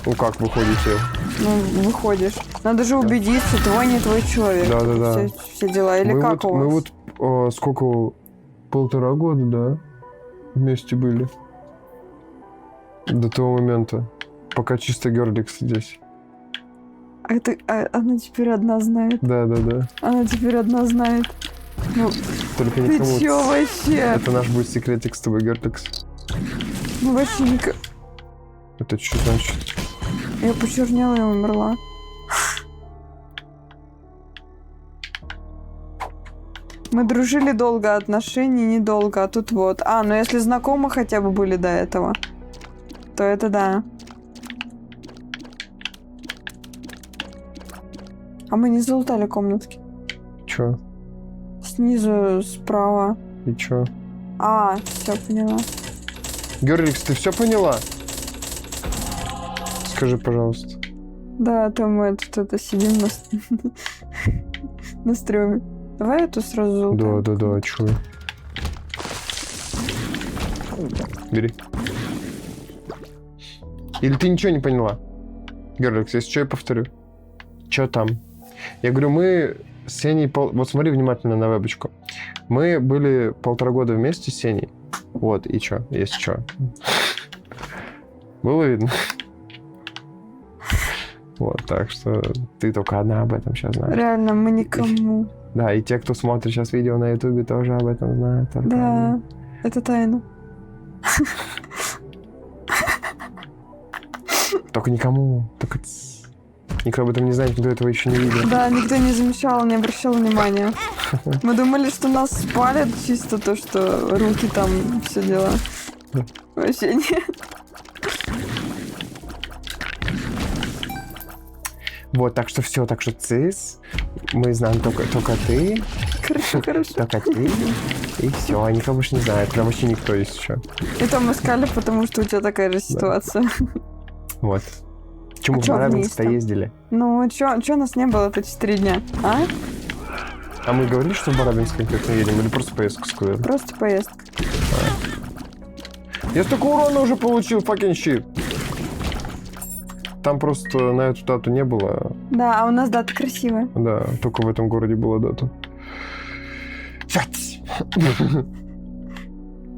Ну как выходите? Ну, выходишь. Надо же убедиться, твой не твой человек. Да-да-да. Все дела. Или как у вас? Мы вот сколько, 1,5 года, да? Вместе были. До того момента. Пока чисто Герликс здесь. Она теперь одна знает. Да. Она теперь одна знает. Ну, Только ты никому. чё вообще? Это наш будет секретик с тобой, Герликс. Ну, вообще никак. Это что значит? Я почернела и умерла. Мы дружили долго, отношений недолго, а тут вот. А, ну если знакомы хотя бы были до этого, то это да. А мы не залутали комнатки. Чё? Снизу, справа. И чё? А, все поняла. Герликс, ты все поняла? Скажи, пожалуйста. Да, там мы тут сидим на стреме. Давай эту сразу залутаем. Да, чую. Бери. Или ты ничего не поняла? Герликс, если что, я повторю. Чё там? Я говорю, мы с Сеней... Вот смотри внимательно на вебочку. Мы были 1,5 года вместе с Сеней. Вот, и чё? Есть чё. Было видно? Вот, так что ты только одна об этом сейчас знаешь. Реально, мы никому. Да, и те, кто смотрит сейчас видео на Ютубе, тоже об этом знают. Да, это тайна. Только никому. Только никто об этом не знает, никто этого еще не видел. Да, никто не замечал, не обращал внимания. Мы думали, что нас спалят чисто то, что руки там, все дела. Вообще нет. Вот, так что все, так что цис. Мы знаем только ты. Хорошо. Только ты. И все, а никого больше не знает. Прям вообще никто есть еще. И то мы сказали, потому что у тебя такая же ситуация. Вот. Чему в Барабинск-то ездили? Ну, чё нас не было-то 4 дня, а? А мы говорили, что в Барабинск конкретно едем, или просто поездку сказали? Просто поездка. Я столько урона уже получил, fucking shit. Там просто на эту дату не было. Да, а у нас дата красивая. Да, только в этом городе была дата.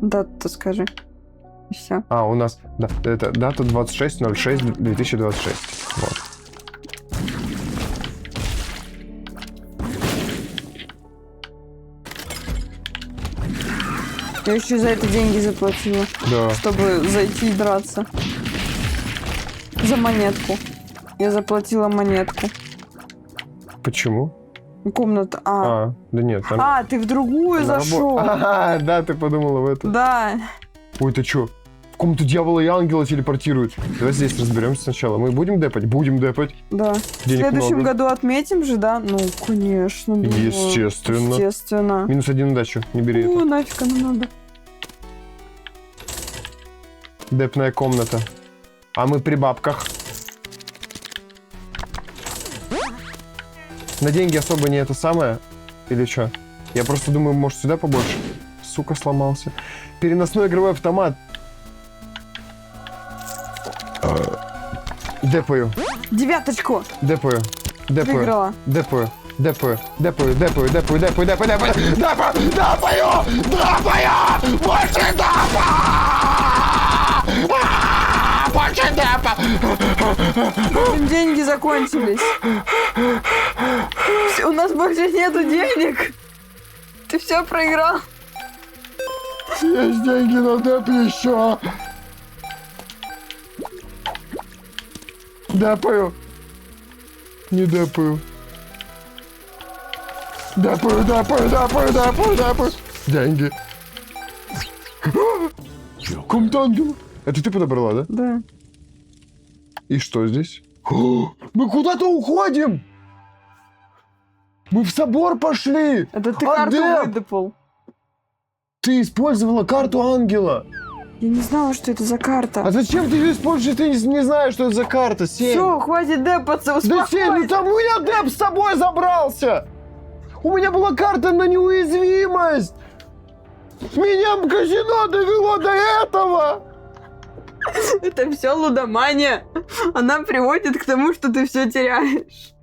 Дату скажи. И все. А, у нас, да, это дата 26.06.2026. Вот. Я еще за это деньги заплатила. Да. Чтобы зайти и драться. За монетку. Я заплатила монетку. Почему? Комната. Да нет. Там... ты в другую зашел. Да, ты подумала в это. Да. Ой, ты чё? В комнату дьявола и ангела телепортируют. Давай здесь разберемся сначала. Мы будем депать? Будем депать. Да. Денег в следующем много. году отметим же, да? Ну, конечно. Да. Естественно. -1 удачу. Не бери это. Нафиг оно надо. Депная комната. А мы при бабках. На деньги особо не это самое? Или что? Я просто думаю, может сюда побольше? Сука, сломался. Переносной игровой автомат. Депаю. 9. Депаю. Выиграла. Депаю. Больше депа! Деньги закончились. У нас больше нету денег. Ты все проиграл. Есть деньги на деп еще. Депаю. Не депаю. Депаю. Деньги. Комната ангела. Это ты подобрала, да? Да. И что здесь? Мы куда-то уходим! Мы в собор пошли! Это ты карту выдопал. Ты использовала карту ангела! Я не знала, что это за карта. А зачем ты ее используешь, если ты не знаешь, что это за карта, Сень? Все, хватит депаться, успокойся. Да, Сень, ну там у меня деп с собой забрался! У меня была карта на неуязвимость! Меня казино довело до этого! Это все лудомания. Она приводит к тому, что ты все теряешь.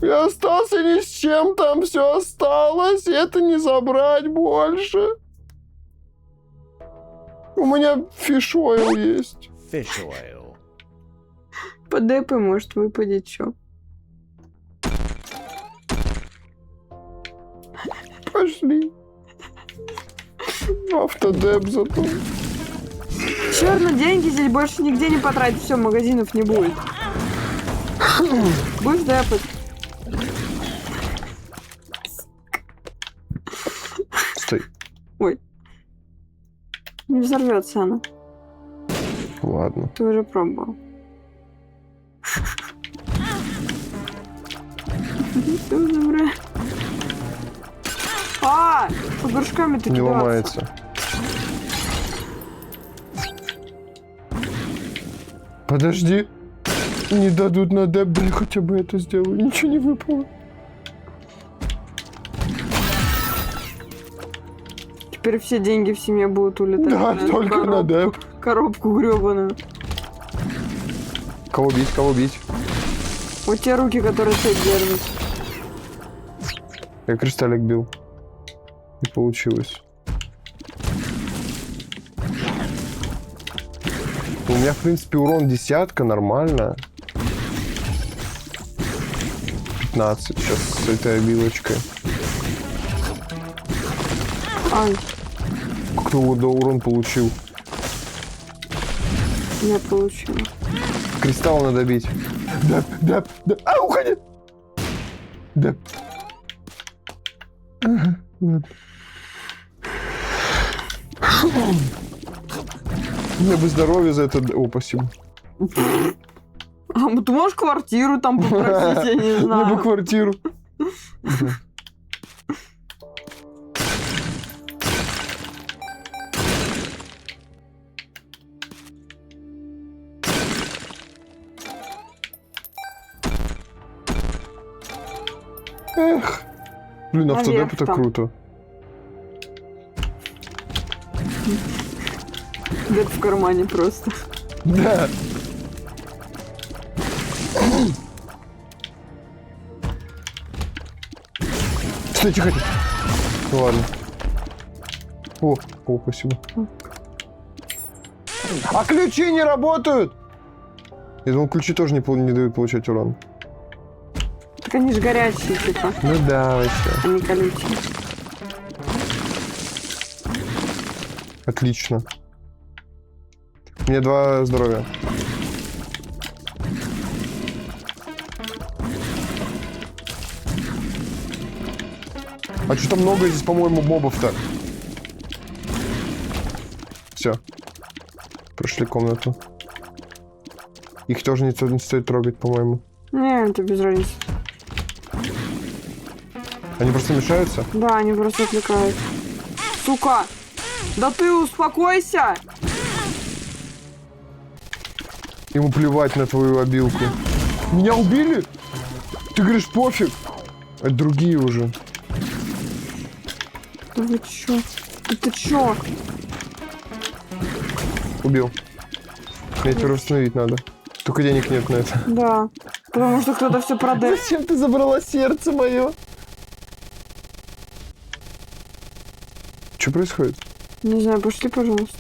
Я остался ни с чем, там все осталось, это не забрать больше. У меня фиш-ойл есть. Fish-oil. По депе может выпадет что. Пошли. Автодеп зато. Черно, деньги здесь больше нигде не потратить. Все, магазинов не будет. Будешь депать? Не взорвется она. Ладно. Ты уже пробовал. Все забрали. По горшками-то Не кидаться. ломается. Подожди. Не дадут на деп, да я хотя бы это сделаю. Ничего не выпало. Теперь все деньги в семье будут улетать. Да, на только на деп. Коробку гребаную. Кого бить, кого бить? Вот те руки, которые цепь держат. Я кристаллик бил. Не получилось. У меня, в принципе, урон 10, нормально. 15 сейчас с этой обилочкой. Ай, Кто урон получил? я получила. Кристалл надо бить. Да. А, уходи! Да. Ага, ладно. Мне бы здоровье за это... О, спасибо. Ты можешь квартиру там попросить, я не Мне бы знаю. квартиру. Эх. Блин, автодеп Наверх это там. круто. Дед в кармане просто. Да. Стой, тихо. Ну ладно. О, спасибо. А ключи не работают! Я думал, ключи тоже не дают получать урон. Так они же горячие, типа. Ну да, вообще. Они колючие. Отлично. У меня 2 здоровья. А что-то много здесь, по-моему, мобов-то. Все. Прошли комнату. Их тоже не стоит трогать, по-моему. Не, это без разницы. Они просто мешаются? Да, они просто отвлекают. Сука! Да ты успокойся! Ему плевать на твою обилку. Меня убили? Ты говоришь, пофиг. Это другие уже. Да вы чё? Это чё? Убил. Мне теперь восстановить надо. Только денег нет на это. Да. Потому что кто-то все продает. Зачем ты забрала сердце мое? Что происходит? Не знаю, пошли, пожалуйста.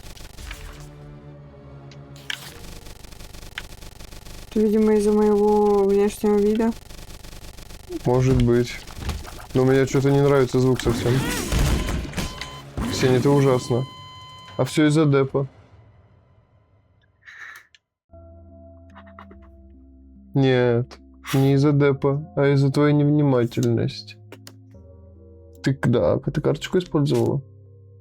Это, видимо, из-за моего внешнего вида. Может быть. Но мне что-то не нравится звук совсем. Сень, это ужасно. А все из-за депа. Нет, не из-за депа, а из-за твоей невнимательности. Ты карточку использовала?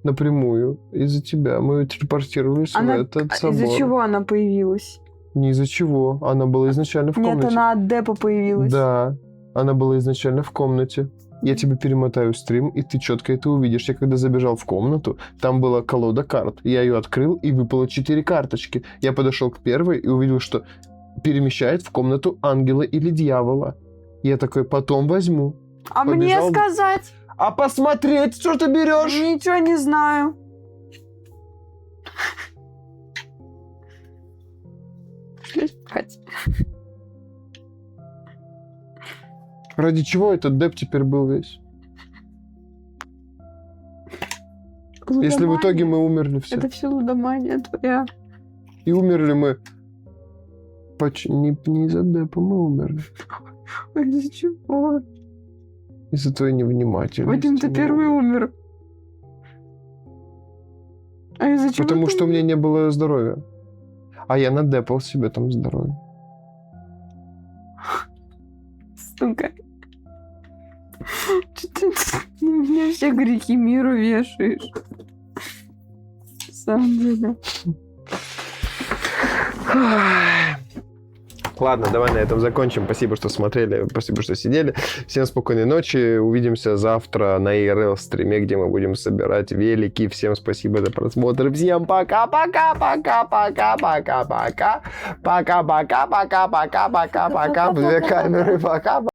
Напрямую. Из-за тебя. Мы телепортировались в этот собор. Из-за чего она появилась? Не из-за чего. Она была изначально в комнате. Нет, она от депа появилась. Да, она была изначально в комнате. Я тебе перемотаю стрим, и ты четко это увидишь. Я когда забежал в комнату, там была колода карт. Я ее открыл, и выпало 4 карточки. Я подошел к первой и увидел, что перемещает в комнату ангела или дьявола. Я такой, потом возьму. А Побежал. мне сказать? А посмотреть, что ты берешь? Ничего не знаю. Пошли спать. Ради чего этот деп теперь был весь? Если в итоге мы умерли все. Это все лудомания твоя. И умерли мы... Не из-за депа мы умерли. Ой, из-за чего? Из-за твоей невнимательности. Вадим, ты первый умер. А из-за чего? Потому ты что у умер? меня не было здоровья. А я надепал себе там здоровье. Сука. Что ты на меня все грехи мира вешаешь? самом деле. Ладно, давай на этом закончим. Спасибо, что смотрели, спасибо, что сидели. Всем спокойной ночи. Увидимся завтра на IRL стриме, где мы будем собирать велики. Всем спасибо за просмотр. Всем пока-пока-пока-пока-пока-пока. Пока-пока-пока-пока-пока-пока. Две камеры. Пока.